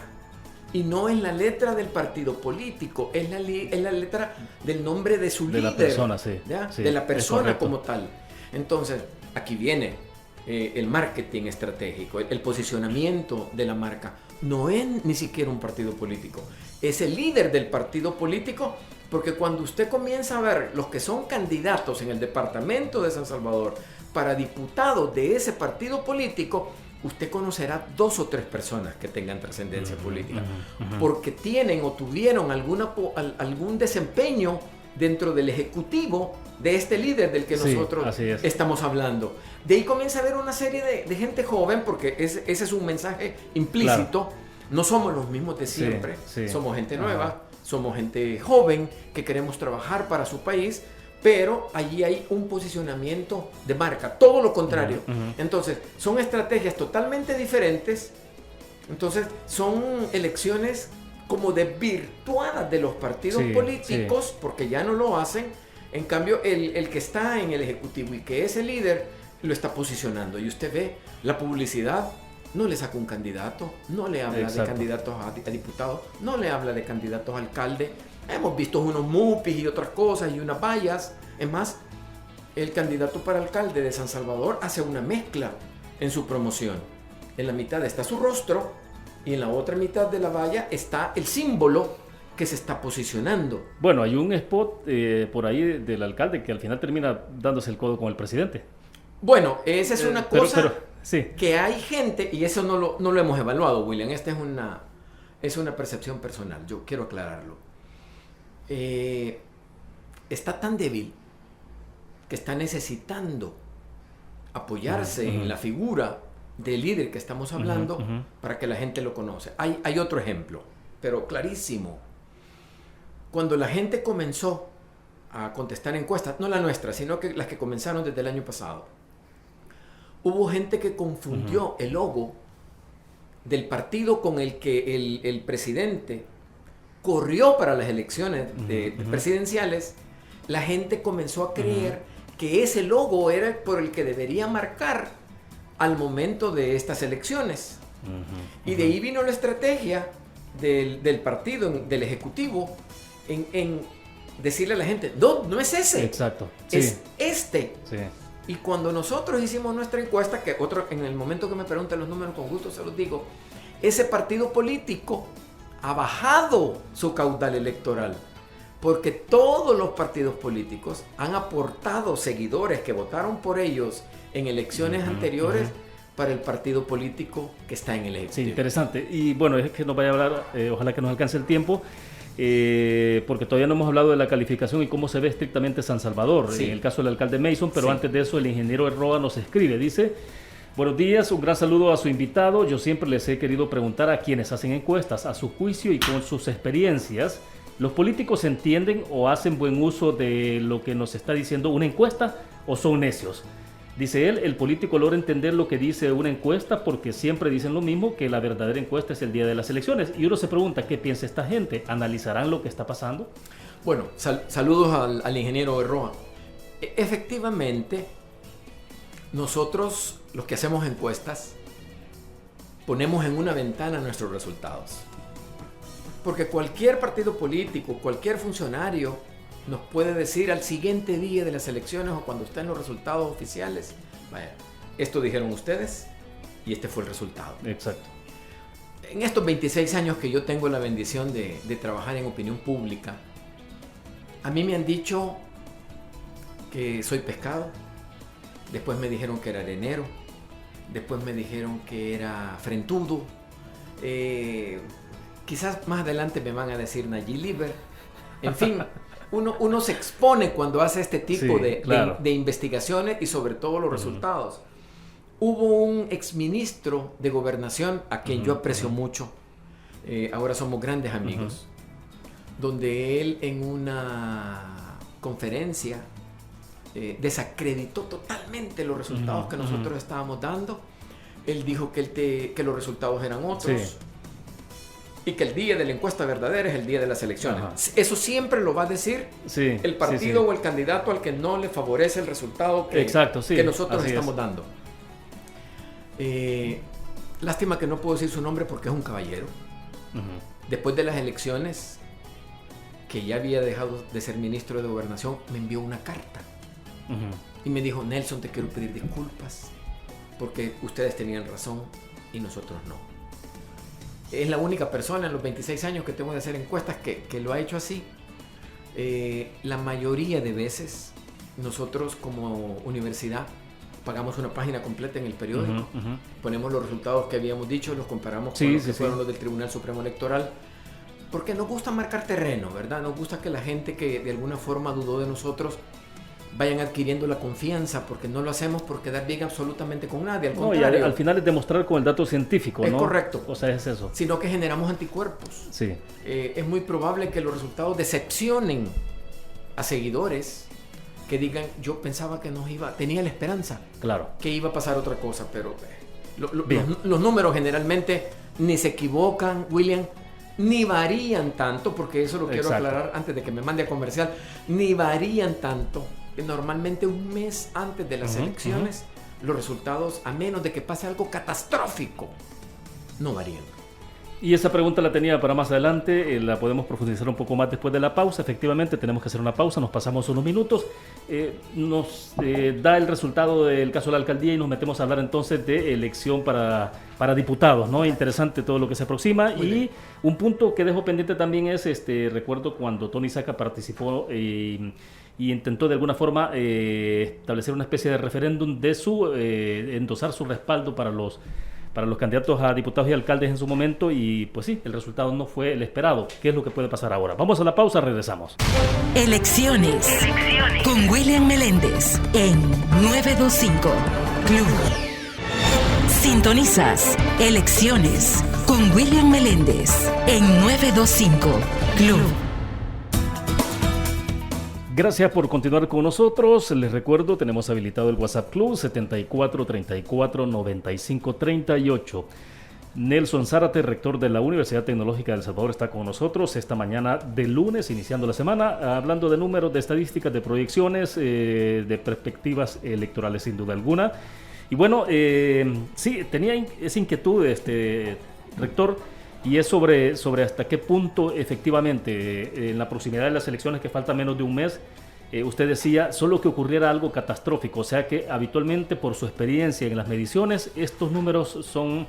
Y no es la letra del partido político, es la letra del nombre de su líder. De la persona, de la persona como tal. Entonces, aquí viene el marketing estratégico, el posicionamiento de la marca. No es ni siquiera un partido político. Es el líder del partido político Porque cuando usted comienza a ver los que son candidatos en el departamento de San Salvador para diputados de ese partido político, usted conocerá 2 o 3 personas que tengan trascendencia política, porque tienen o tuvieron algún desempeño dentro del ejecutivo de este líder del que nosotros estamos hablando. De ahí comienza a haber una serie de gente joven, porque ese es un mensaje implícito. Claro. No somos los mismos de siempre, somos gente nueva, somos gente joven que queremos trabajar para su país, pero allí hay un posicionamiento de marca, todo lo contrario. Entonces, son estrategias totalmente diferentes. Entonces, son elecciones como desvirtuadas de los partidos políticos, porque ya no lo hacen. En cambio, el que está en el ejecutivo y que es el líder, lo está posicionando. Y usted ve la publicidad, no le saca un candidato, no le habla de candidatos a diputados, no le habla de candidatos a alcalde. Hemos visto unos mupis y otras cosas y unas vallas. Es más, el candidato para alcalde de San Salvador hace una mezcla en su promoción. En la mitad está su rostro y en la otra mitad de la valla está el símbolo que se está posicionando. Bueno, hay un spot por ahí del alcalde que al final termina dándose el codo con el presidente. Bueno, esa es una cosa que hay gente, y eso no lo hemos evaluado, William. Esta es una percepción personal, yo quiero aclararlo. Está tan débil que está necesitando apoyarse en la figura del líder que estamos hablando para que la gente lo conoce. Hay otro ejemplo, pero clarísimo. Cuando la gente comenzó a contestar encuestas, no la nuestra, sino que las que comenzaron desde el año pasado, hubo gente que confundió el logo del partido con el que el presidente corrió para las elecciones presidenciales. La gente comenzó a creer que ese logo era por el que debería marcar al momento de estas elecciones. Y de ahí vino la estrategia del partido, del ejecutivo, en decirle a la gente, no es ese. Exacto. Es este. Sí. Y cuando nosotros hicimos nuestra encuesta, que en el momento que me preguntan los números, con gusto se los digo, ese partido político ha bajado su caudal electoral, porque todos los partidos políticos han aportado seguidores que votaron por ellos en elecciones anteriores para el partido político que está en el ejecutivo. Sí, interesante. Y bueno, es que nos vaya a hablar, ojalá que nos alcance el tiempo, porque todavía no hemos hablado de la calificación y cómo se ve estrictamente San Salvador, en el caso del alcalde Mason, pero antes de eso el ingeniero Roa nos escribe, dice: buenos días, un gran saludo a su invitado. Yo siempre les he querido preguntar a quienes hacen encuestas, a su juicio y con sus experiencias, ¿los políticos entienden o hacen buen uso de lo que nos está diciendo una encuesta o son necios? Dice él, el político logra entender lo que dice una encuesta porque siempre dicen lo mismo, que la verdadera encuesta es el día de las elecciones. Y uno se pregunta, ¿qué piensa esta gente? ¿Analizarán lo que está pasando? Bueno, saludos al ingeniero Roa. Efectivamente, nosotros, los que hacemos encuestas, ponemos en una ventana nuestros resultados. Porque cualquier partido político, cualquier funcionario nos puede decir al siguiente día de las elecciones o cuando estén los resultados oficiales, vaya, esto dijeron ustedes y este fue el resultado. Exacto. En estos 26 años que yo tengo la bendición de trabajar en opinión pública, a mí me han dicho que soy pescado, después me dijeron que era arenero, después me dijeron que era frentudo, quizás más adelante me van a decir Nayib Liber. En fin, uno se expone cuando hace este tipo de investigaciones y sobre todo los resultados. Hubo un exministro de Gobernación a quien yo aprecio mucho, ahora somos grandes amigos, donde él en una conferencia desacreditó totalmente los resultados que nosotros estábamos dando. Él dijo que los resultados eran otros. Y que el día de la encuesta verdadera es el día de las elecciones. Eso siempre lo va a decir el partido o el candidato al que no le favorece el resultado que nosotros estamos dando. Lástima que no puedo decir su nombre porque es un caballero. Después de las elecciones, que ya había dejado de ser ministro de Gobernación, me envió una carta. Y me dijo, Nelson, te quiero pedir disculpas porque ustedes tenían razón y nosotros no. Es la única persona en los 26 años que tengo de hacer encuestas que lo ha hecho así. La mayoría de veces nosotros como universidad pagamos una página completa en el periódico, ponemos los resultados que habíamos dicho, los comparamos con los que fueron los del Tribunal Supremo Electoral, porque nos gusta marcar terreno, ¿verdad? Nos gusta que la gente que de alguna forma dudó de nosotros vayan adquiriendo la confianza, porque no lo hacemos por quedar bien absolutamente con nadie, al contrario. Y al final es demostrar con el dato científico, ¿no? Es correcto. O sea, es eso. Sino que generamos anticuerpos. Sí. Es muy probable que los resultados decepcionen a seguidores que digan, yo pensaba que tenía la esperanza, claro, que iba a pasar otra cosa, pero los números generalmente ni se equivocan, William, ni varían tanto, porque eso lo quiero aclarar antes de que me mande a comercial, ni varían tanto. Normalmente un mes antes de las elecciones, los resultados, a menos de que pase algo catastrófico, no varían. Y esa pregunta la tenía para más adelante, la podemos profundizar un poco más después de la pausa. Efectivamente, tenemos que hacer una pausa, nos pasamos unos minutos, nos da el resultado del caso de la alcaldía y nos metemos a hablar entonces de elección para diputados, ¿no? Interesante todo lo que se aproxima. Muy bien. Un punto que dejo pendiente también es, recuerdo cuando Tony Saca participó y intentó de alguna forma establecer una especie de referéndum de endosar su respaldo para los candidatos a diputados y alcaldes en su momento, y pues sí, el resultado no fue el esperado. ¿Qué es lo que puede pasar ahora? Vamos a la pausa, regresamos. Elecciones. Con William Meléndez en 925 Club. Sintonizas Elecciones con William Meléndez en 925 Club. Gracias por continuar con nosotros. Les recuerdo, tenemos habilitado el WhatsApp Club 74349538. Nelson Zárate, rector de la Universidad Tecnológica de El Salvador, está con nosotros esta mañana de lunes, iniciando la semana, hablando de números, de estadísticas, de proyecciones, de perspectivas electorales, sin duda alguna. Y bueno, sí, tenía esa inquietud, rector, y es sobre hasta qué punto efectivamente en la proximidad de las elecciones, que falta menos de un mes, usted decía, solo que ocurriera algo catastrófico, o sea que habitualmente por su experiencia en las mediciones, estos números son,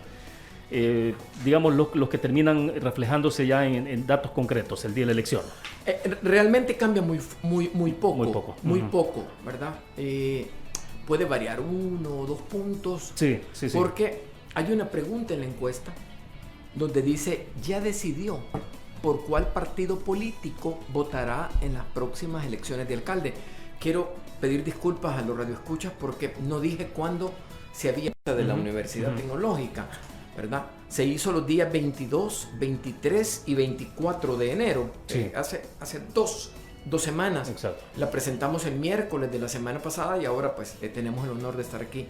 digamos, los que terminan reflejándose ya en datos concretos el día de la elección. Realmente cambia muy poco. Muy Uh-huh. poco, ¿verdad? Puede variar 1 o 2 puntos. Sí. Porque hay una pregunta en la encuesta donde dice, ya decidió por cuál partido político votará en las próximas elecciones de alcalde. Quiero pedir disculpas a los radioescuchas porque no dije cuándo se había de la Universidad Tecnológica, ¿verdad? Se hizo los días 22, 23 y 24 de enero, hace 2 semanas. Exacto. La presentamos el miércoles de la semana pasada y ahora pues tenemos el honor de estar aquí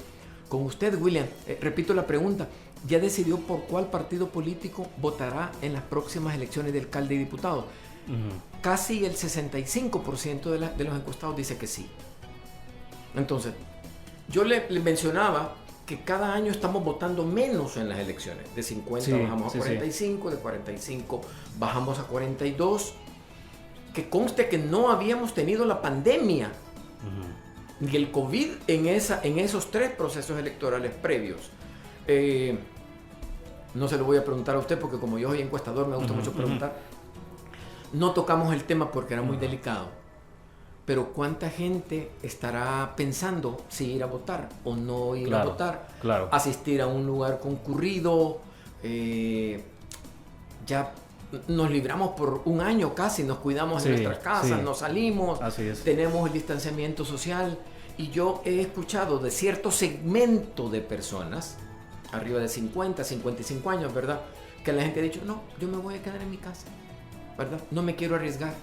con usted, William. Repito la pregunta, ¿ya decidió por cuál partido político votará en las próximas elecciones de alcalde y diputado? Casi el 65% de los encuestados dice que sí. Entonces, yo le mencionaba que cada año estamos votando menos en las elecciones. De 50 bajamos a 45, de 45 bajamos a 42. Que conste que no habíamos tenido la pandemia ni el COVID en esos 3 procesos electorales previos. No se lo voy a preguntar a usted porque como yo soy encuestador me gusta mucho preguntar. No tocamos el tema porque era muy delicado. Pero ¿cuánta gente estará pensando si ir a votar o no ir a votar? Claro. Asistir a un lugar concurrido. Ya nos libramos por un año casi, nos cuidamos en nuestras casas, no salimos, tenemos el distanciamiento social. Y yo he escuchado de cierto segmento de personas, arriba de 50, 55 años, ¿verdad? Que la gente ha dicho, no, yo me voy a quedar en mi casa, ¿verdad? No me quiero arriesgar.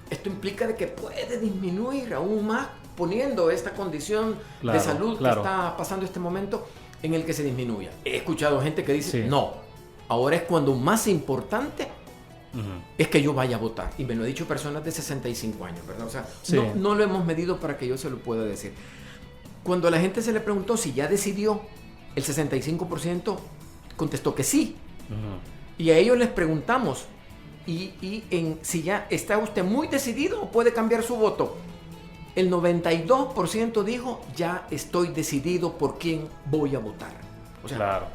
Esto implica de que puede disminuir aún más poniendo esta condición de salud que está pasando este momento en el que se disminuya. He escuchado gente que dice, no, ahora es cuando más importante es que yo vaya a votar. Y me lo he dicho personas de 65 años, ¿verdad? O sea, no lo hemos medido para que yo se lo pueda decir. Cuando a la gente se le preguntó si ya decidió, el 65% contestó que sí. Y a ellos les preguntamos, si ya está usted muy decidido o puede cambiar su voto. El 92% dijo, ya estoy decidido por quién voy a votar. O sea,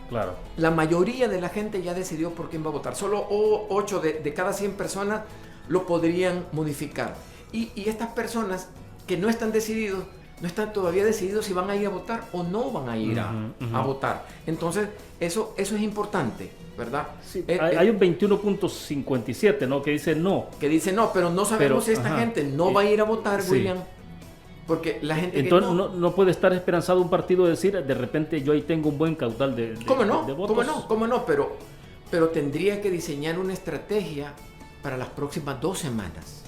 Claro. La mayoría de la gente ya decidió por quién va a votar. Solo 8 de cada 100 personas lo podrían modificar. Y estas personas que no están decididos, no están todavía decididos si van a ir a votar o no van a ir a votar. Entonces, eso es importante, ¿verdad? Sí, hay un 21.57, ¿no? Que dice no. Que dice no, pero no sabemos si esta gente no va a ir a votar, William. Porque la gente entonces que no puede estar esperanzado un partido de decir, de repente yo ahí tengo un buen caudal de votos. ¿Cómo no? Pero tendría que diseñar una estrategia para las próximas 2 semanas.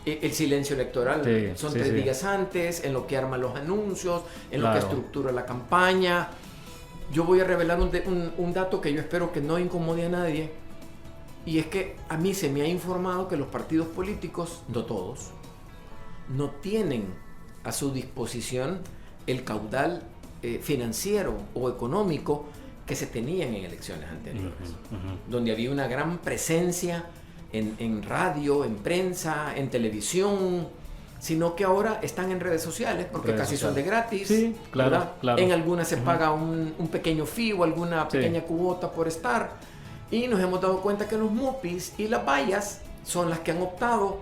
El silencio electoral son 3 días antes, en lo que arma los anuncios, en lo que estructura la campaña. Yo voy a revelar un dato que yo espero que no incomode a nadie, y es que a mí se me ha informado que los partidos políticos, no todos, no tienen a su disposición el caudal financiero o económico que se tenían en elecciones anteriores, donde había una gran presencia en radio, en prensa, en televisión, sino que ahora están en redes sociales, porque casi son de gratis. Sí, claro. En algunas se paga un pequeño fee o alguna pequeña cuota por estar, y nos hemos dado cuenta que los MUPIs y las vallas son las que han optado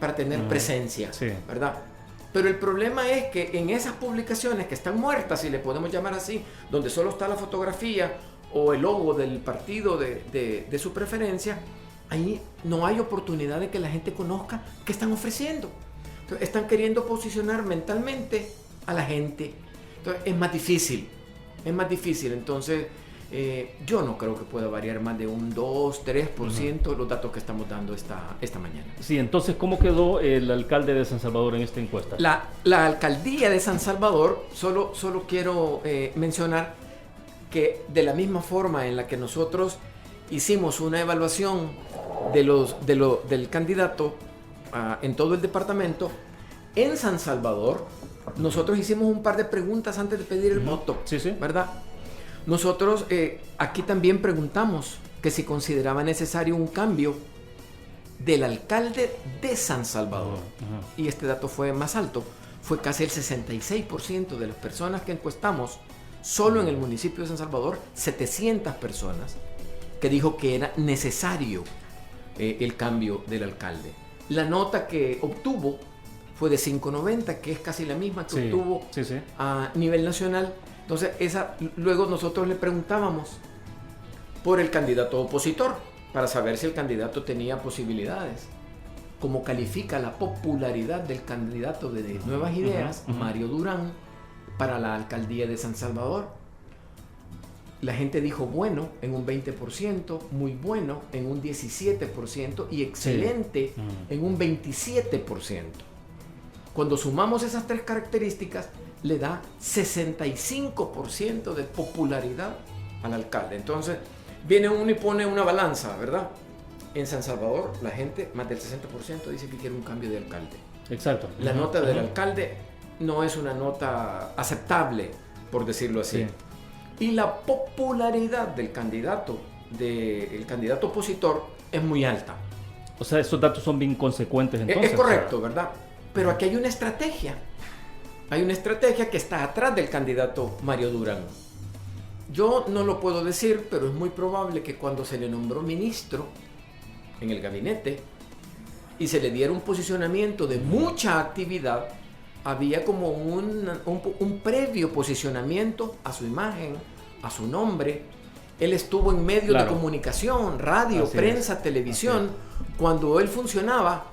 para tener presencia, ¿verdad? Pero el problema es que en esas publicaciones que están muertas, si le podemos llamar así, donde solo está la fotografía o el logo del partido de su preferencia, ahí no hay oportunidad de que la gente conozca qué están ofreciendo. Entonces, están queriendo posicionar mentalmente a la gente. Entonces, es más difícil. Entonces, yo no creo que pueda variar más de un 2-3% los datos que estamos dando esta mañana. Sí, entonces, ¿cómo quedó el alcalde de San Salvador en esta encuesta? La alcaldía de San Salvador, solo quiero mencionar que de la misma forma en la que nosotros hicimos una evaluación del candidato en todo el departamento, en San Salvador nosotros hicimos un par de preguntas antes de pedir el voto, ¿verdad? Nosotros aquí también preguntamos que si consideraba necesario un cambio del alcalde de San Salvador, y este dato fue más alto, fue casi el 66% de las personas que encuestamos, solo en el municipio de San Salvador, 700 personas, que dijo que era necesario el cambio del alcalde. La nota que obtuvo fue de 5.90, que es casi la misma que obtuvo a nivel nacional. Entonces, luego nosotros le preguntábamos por el candidato opositor, para saber si el candidato tenía posibilidades. Como califica la popularidad del candidato de Nuevas Ideas, Mario Durán, para la alcaldía de San Salvador. La gente dijo bueno en un 20%, muy bueno en un 17% y excelente en un 27%. Cuando sumamos esas 3 características, le da 65% de popularidad al alcalde. Entonces, viene uno y pone una balanza, ¿verdad? En San Salvador, la gente, más del 60%, dice que quiere un cambio de alcalde. Exacto. La nota del alcalde no es una nota aceptable, por decirlo así. Y la popularidad del candidato opositor es muy alta. O sea, esos datos son bien consecuentes entonces. Es correcto, ¿verdad? Pero aquí hay una estrategia. Hay una estrategia que está atrás del candidato Mario Durán. Yo no lo puedo decir, pero es muy probable que cuando se le nombró ministro en el gabinete y se le diera un posicionamiento de mucha actividad, había como un previo posicionamiento a su imagen, a su nombre. Él estuvo en medios de comunicación, radio, prensa, televisión, cuando él funcionaba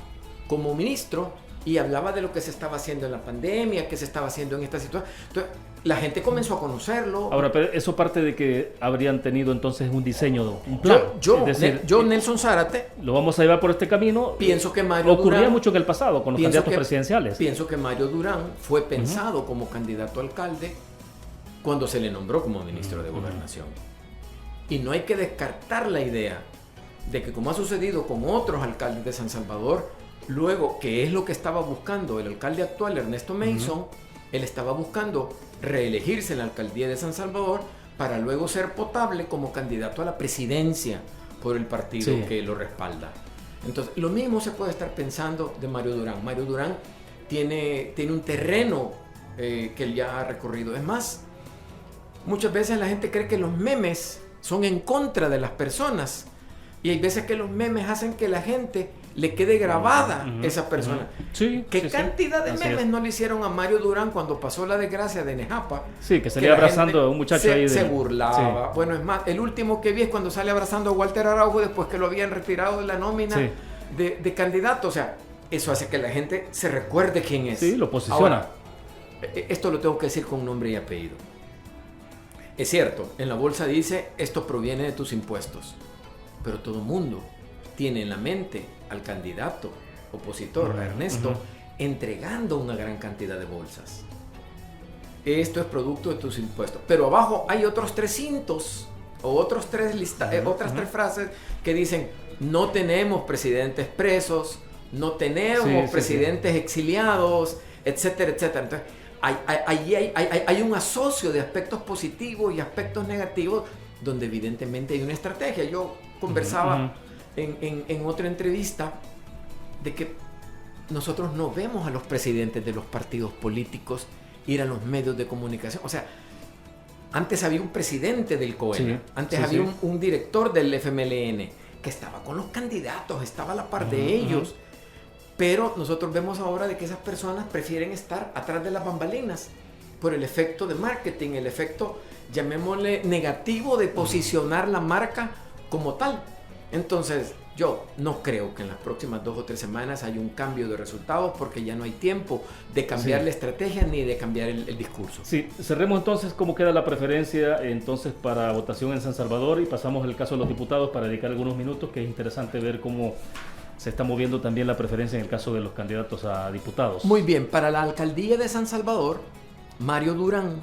como ministro y hablaba de lo que se estaba haciendo en la pandemia, que se estaba haciendo en esta situación. Entonces, la gente comenzó a conocerlo. Ahora, pero eso parte de que habrían tenido entonces un diseño, un plan. Yo, Nelson Zárate, lo vamos a llevar por este camino. Pienso que Mario ocurría Durán, mucho en el pasado con los candidatos presidenciales. Pienso que Mario Durán fue pensado como candidato a alcalde cuando se le nombró como ministro de Gobernación. Y no hay que descartar la idea de que, como ha sucedido con otros alcaldes de San Salvador, luego, que es lo que estaba buscando el alcalde actual, Ernesto Mason, él estaba buscando reelegirse en la alcaldía de San Salvador para luego ser potable como candidato a la presidencia por el partido que lo respalda. Entonces, lo mismo se puede estar pensando de Mario Durán. Mario Durán tiene un terreno que él ya ha recorrido. Es más, muchas veces la gente cree que los memes son en contra de las personas, y hay veces que los memes hacen que la gente le quede grabada esa persona. Sí, ¿Qué cantidad de memes no le hicieron a Mario Durán cuando pasó la desgracia de Nejapa? Sí, que salía abrazando a un muchacho ahí. Se burlaba. Sí. Bueno, es más, el último que vi es cuando sale abrazando a Walter Araujo después que lo habían retirado de la nómina de candidato. O sea, eso hace que la gente se recuerde quién es. Sí, lo posiciona. Ahora, esto lo tengo que decir con nombre y apellido. Es cierto, en la bolsa dice, esto proviene de tus impuestos. Pero todo el mundo tiene en la mente al candidato opositor, a Ernesto, entregando una gran cantidad de bolsas. Esto es producto de tus impuestos. Pero abajo hay otros 300 o otras tres frases que dicen, no tenemos presidentes presos, no tenemos presidentes exiliados, etcétera, etcétera. Entonces, hay un asocio de aspectos positivos y aspectos negativos donde evidentemente hay una estrategia. Yo conversaba en otra entrevista de que nosotros no vemos a los presidentes de los partidos políticos ir a los medios de comunicación. O sea, antes había un presidente del COENA, antes había un director del FMLN que estaba con los candidatos, estaba a la par de ellos. Pero nosotros vemos ahora de que esas personas prefieren estar atrás de las bambalinas por el efecto de marketing, el efecto, llamémosle, negativo de posicionar la marca como tal. Entonces, yo no creo que en las próximas 2 o 3 semanas haya un cambio de resultados porque ya no hay tiempo de cambiar la estrategia ni de cambiar el discurso. Sí, cerremos entonces cómo queda la preferencia entonces para votación en San Salvador y pasamos al caso de los diputados para dedicar algunos minutos, que es interesante ver cómo se está moviendo también la preferencia en el caso de los candidatos a diputados. Muy bien, para la alcaldía de San Salvador, Mario Durán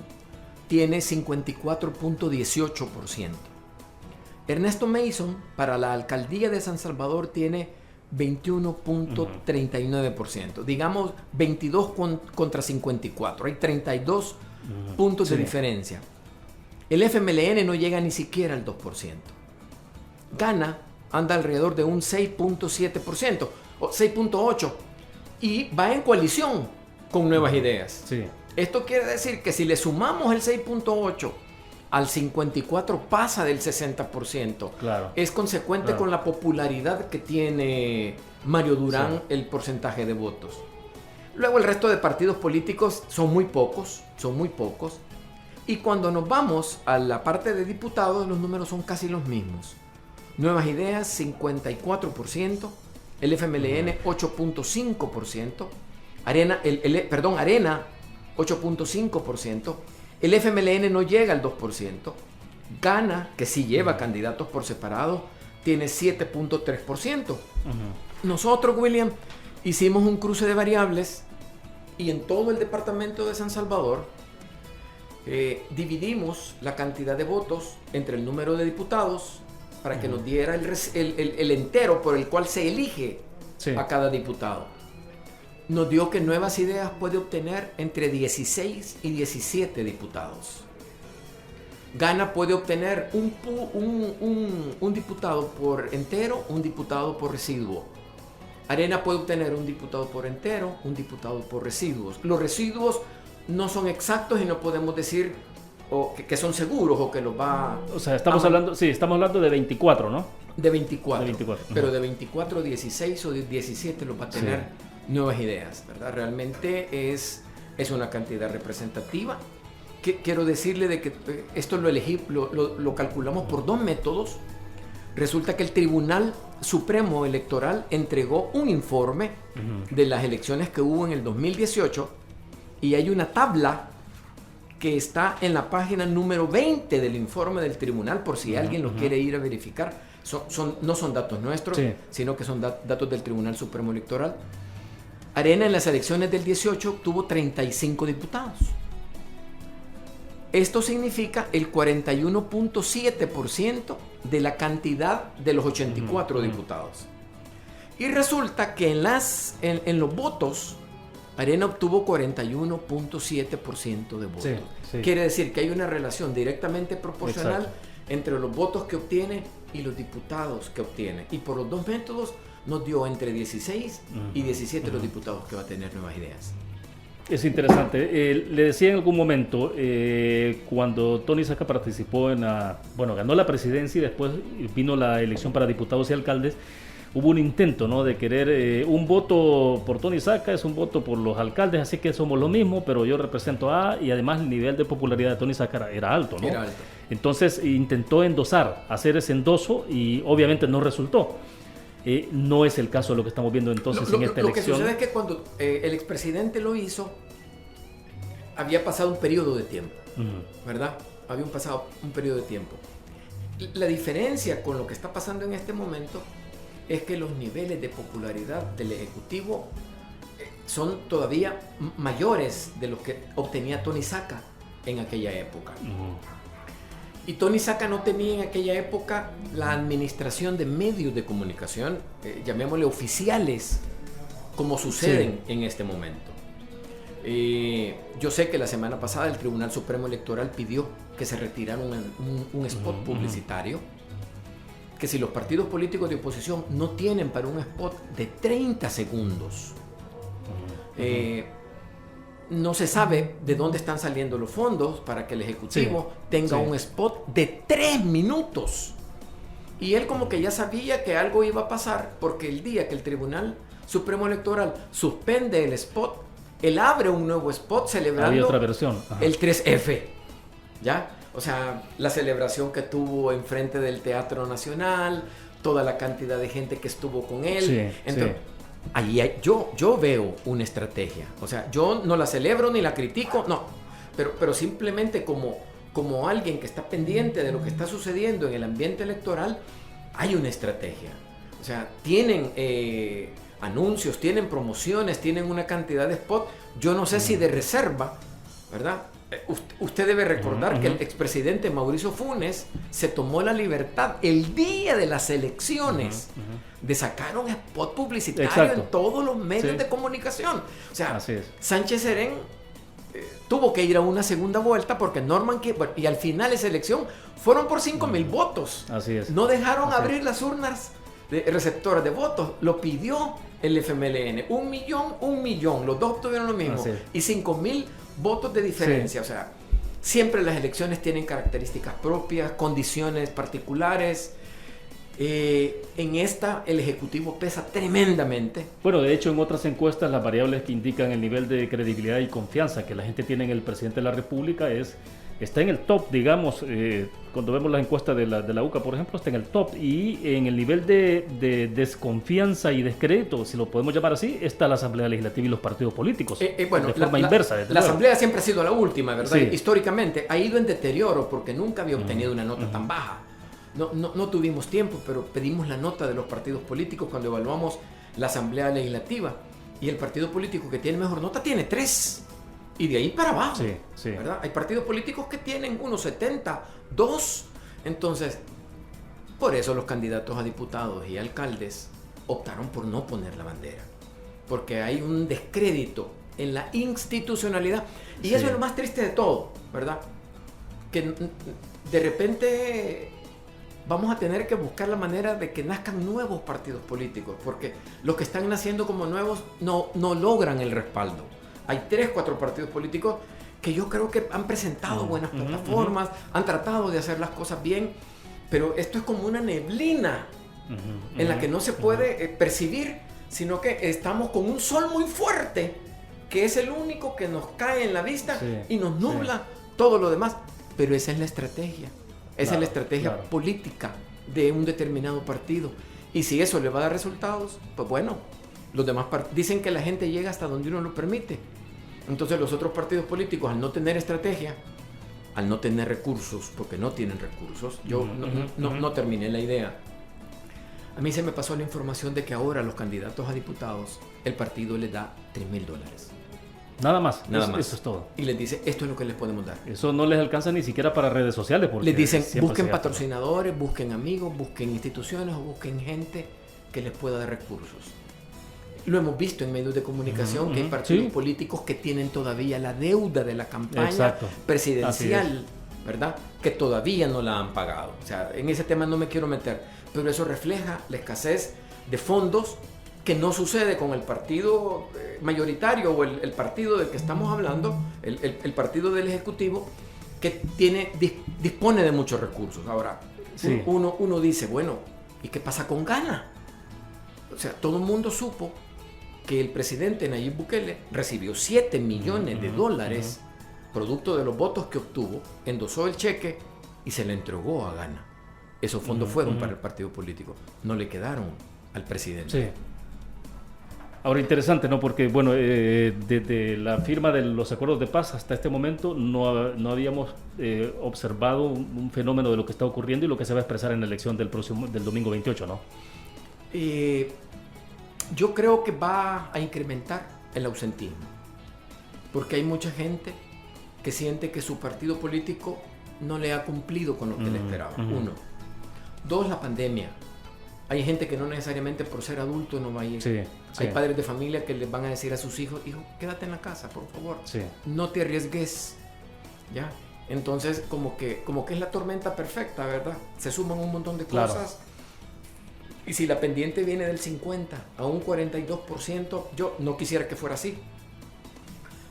tiene 54.18%. Ernesto Mason, para la alcaldía de San Salvador, tiene 21.39%. Digamos 22 contra 54. Hay 32 puntos de diferencia. El FMLN no llega ni siquiera al 2%. Gana anda alrededor de un 6.7% o 6.8% y va en coalición con Nuevas Ideas. Sí. Esto quiere decir que si le sumamos el 6.8 al 54 pasa del 60%. Claro. Es consecuente con la popularidad que tiene Mario Durán, el porcentaje de votos. Luego el resto de partidos políticos son muy pocos. Y cuando nos vamos a la parte de diputados, los números son casi los mismos. Nuevas Ideas, 54%, el FMLN, 8.5%, Arena, Arena, 8.5%, el FMLN no llega al 2%, Gana, que sí lleva candidatos por separado, tiene 7.3%. Nosotros, William, hicimos un cruce de variables y en todo el departamento de San Salvador dividimos la cantidad de votos entre el número de diputados para que nos diera el entero por el cual se elige a cada diputado. Nos dio que Nuevas Ideas puede obtener entre 16 y 17 diputados. Gana puede obtener un diputado por entero, un diputado por residuo. Arena puede obtener un diputado por entero, un diputado por residuos. Los residuos no son exactos y no podemos decir que son seguros o que los va... O sea, estamos hablando de 24, ¿no? De 24. Pero de 24, 16 o 17 los va a tener Nuevas Ideas, ¿verdad? Realmente es una cantidad representativa. Quiero decirle de que esto lo calculamos por 2 métodos. Resulta que el Tribunal Supremo Electoral entregó un informe de las elecciones que hubo en el 2018 y hay una tabla que está en la página número 20 del informe del tribunal, por si alguien lo quiere ir a verificar. No son datos nuestros, sino que son datos del Tribunal Supremo Electoral. Arena en las elecciones del 18 tuvo 35 diputados. Esto significa el 41.7% de la cantidad de los 84 diputados. Y resulta que en los votos, Arena obtuvo 41.7% de votos. Quiere decir que hay una relación directamente proporcional entre los votos que obtiene y los diputados que obtiene. Y por los 2 métodos nos dio entre 16 y 17 los diputados que va a tener Nuevas Ideas. Es interesante. Le decía en algún momento, cuando Tony Saca participó ganó la presidencia y después vino la elección para diputados y alcaldes, hubo un intento, ¿no?, de querer un voto por Tony Saca es un voto por los alcaldes, así que somos lo mismo, pero yo represento a, y además el nivel de popularidad de Tony Saca era alto, ¿no? Era alto. Entonces intentó endosar, hacer ese endoso y obviamente no resultó. No es el caso de lo que estamos viendo entonces en esta elección. Lo que sucede es que cuando el expresidente lo hizo, había pasado un periodo de tiempo, ¿verdad? Había pasado un periodo de tiempo. La diferencia con lo que está pasando en este momento es que los niveles de popularidad del Ejecutivo son todavía mayores de los que obtenía Tony Saca en aquella época. Y Tony Saca no tenía en aquella época la administración de medios de comunicación, llamémosle oficiales, como suceden en este momento. Yo sé que la semana pasada el Tribunal Supremo Electoral pidió que se retirara un spot publicitario, que si los partidos políticos de oposición no tienen para un spot de 30 segundos, no se sabe de dónde están saliendo los fondos para que el Ejecutivo tenga un spot de 3 minutos. Y él como que ya sabía que algo iba a pasar, porque el día que el Tribunal Supremo Electoral suspende el spot, él abre un nuevo spot celebrando había otra versión. El 3F, ¿ya? O sea, la celebración que tuvo enfrente del Teatro Nacional, toda la cantidad de gente que estuvo con él. Entonces, ahí yo veo una estrategia. O sea, yo no la celebro ni la critico, no. Pero simplemente como alguien que está pendiente de lo que está sucediendo en el ambiente electoral, hay una estrategia. O sea, tienen anuncios, tienen promociones, tienen una cantidad de spots. Yo no sé si de reserva, ¿verdad? Usted debe recordar que el expresidente Mauricio Funes se tomó la libertad el día de las elecciones de sacar un spot publicitario en todos los medios de comunicación. O sea, Sánchez Serén tuvo que ir a una segunda vuelta porque y al final esa elección fueron por 5,000 votos. Así es. No dejaron abrir las urnas receptoras de votos, lo pidió el FMLN, 1 millón, los dos obtuvieron lo mismo, y 5,000 votos de diferencia. O sea, siempre las elecciones tienen características propias, condiciones particulares. En esta el Ejecutivo pesa tremendamente. Bueno, de hecho en otras encuestas las variables que indican el nivel de credibilidad y confianza que la gente tiene en el presidente de la República está en el top, digamos, cuando vemos las encuestas de la UCA, por ejemplo, está en el top, y en el nivel de desconfianza y descrédito, si lo podemos llamar así, está la Asamblea Legislativa y los partidos políticos, bueno, de forma inversa. La Asamblea siempre ha sido la última, ¿verdad? Históricamente ha ido en deterioro porque nunca había obtenido una nota tan baja. No tuvimos tiempo, pero pedimos la nota de los partidos políticos cuando evaluamos la Asamblea Legislativa, y el partido político que tiene mejor nota tiene 3. Y de ahí para abajo, ¿verdad? Hay partidos políticos que tienen 1,70, 2. Entonces, por eso los candidatos a diputados y alcaldes optaron por no poner la bandera. Porque hay un descrédito en la institucionalidad. Y eso es lo más triste de todo, ¿verdad? Que de repente vamos a tener que buscar la manera de que nazcan nuevos partidos políticos. Porque los que están naciendo como nuevos no logran el respaldo. Hay 3, 4 partidos políticos que yo creo que han presentado buenas plataformas, han tratado de hacer las cosas bien, pero esto es como una neblina en la que no se puede percibir, sino que estamos con un sol muy fuerte, que es el único que nos cae en la vista y nos nubla todo lo demás. Pero esa es la estrategia, es la estrategia política de un determinado partido. Y si eso le va a dar resultados, pues bueno, los demás dicen que la gente llega hasta donde uno lo permite. Entonces los otros partidos políticos, al no tener estrategia, al no tener recursos, porque no tienen recursos, yo no terminé la idea. A mí se me pasó la información de que ahora los candidatos a diputados, el partido les da $3,000. Nada más. Eso es todo. Y les dice, esto es lo que les podemos dar. Eso no les alcanza ni siquiera para redes sociales. Porque les dicen, busquen patrocinadores, busquen amigos, busquen instituciones o busquen gente que les pueda dar recursos. Lo hemos visto en medios de comunicación, que hay partidos políticos que tienen todavía la deuda de la campaña presidencial, ¿verdad? Que todavía no la han pagado. O sea, en ese tema no me quiero meter, pero eso refleja la escasez de fondos que no sucede con el partido mayoritario o el partido del que estamos hablando, el partido del Ejecutivo, que dispone de muchos recursos. Ahora, uno dice, bueno, ¿y qué pasa con Ghana? O sea, todo el mundo supo que el presidente Nayib Bukele recibió $7 millones producto de los votos que obtuvo, endosó el cheque y se le entregó a Ghana. Esos fondos fueron para el partido político, no le quedaron al presidente. Sí. Ahora, interesante, ¿no? Porque, bueno, desde la firma de los acuerdos de paz hasta este momento no habíamos observado un fenómeno de lo que está ocurriendo y lo que se va a expresar en la elección del domingo 28, ¿no? Yo creo que va a incrementar el ausentismo, porque hay mucha gente que siente que su partido político no le ha cumplido con lo que le esperaba. 1. 2, la pandemia. Hay gente que no necesariamente por ser adulto no va a ir. Hay padres de familia que les van a decir a sus hijos, hijo, quédate en la casa, por favor. No te arriesgues. ¿Ya? Entonces, como que es la tormenta perfecta, ¿verdad? Se suman un montón de cosas. Y si la pendiente viene del 50 a un 42%, yo no quisiera que fuera así.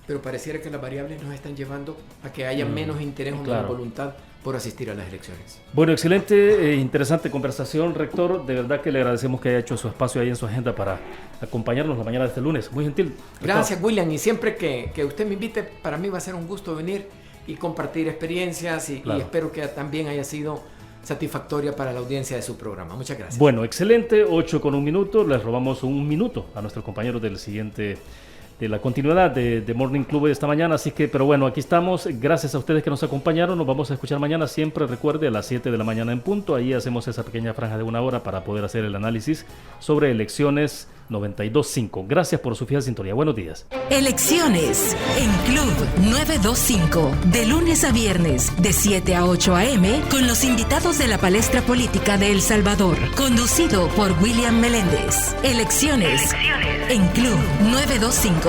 Pero pareciera que las variables nos están llevando a que haya menos interés o menos voluntad por asistir a las elecciones. Bueno, excelente, interesante conversación, rector. De verdad que le agradecemos que haya hecho su espacio ahí en su agenda para acompañarnos la mañana de este lunes. Muy gentil, rector. Gracias, William. Y siempre que usted me invite, para mí va a ser un gusto venir y compartir experiencias y espero que también haya sido satisfactoria para la audiencia de su programa. Muchas gracias. Bueno, excelente. 8:01. Les robamos un minuto a nuestros compañeros de la continuidad de Morning Club de esta mañana, así que, pero bueno, aquí estamos, gracias a ustedes que nos acompañaron, nos vamos a escuchar mañana, siempre recuerde a las 7 de la mañana en punto, ahí hacemos esa pequeña franja de 1 hora para poder hacer el análisis sobre elecciones 92.5. Gracias por su fiel sintonía, buenos días. Elecciones en Club 925, de lunes a viernes, de 7 a 8 a.m., con los invitados de la palestra política de El Salvador, conducido por William Meléndez. Elecciones en Club 925.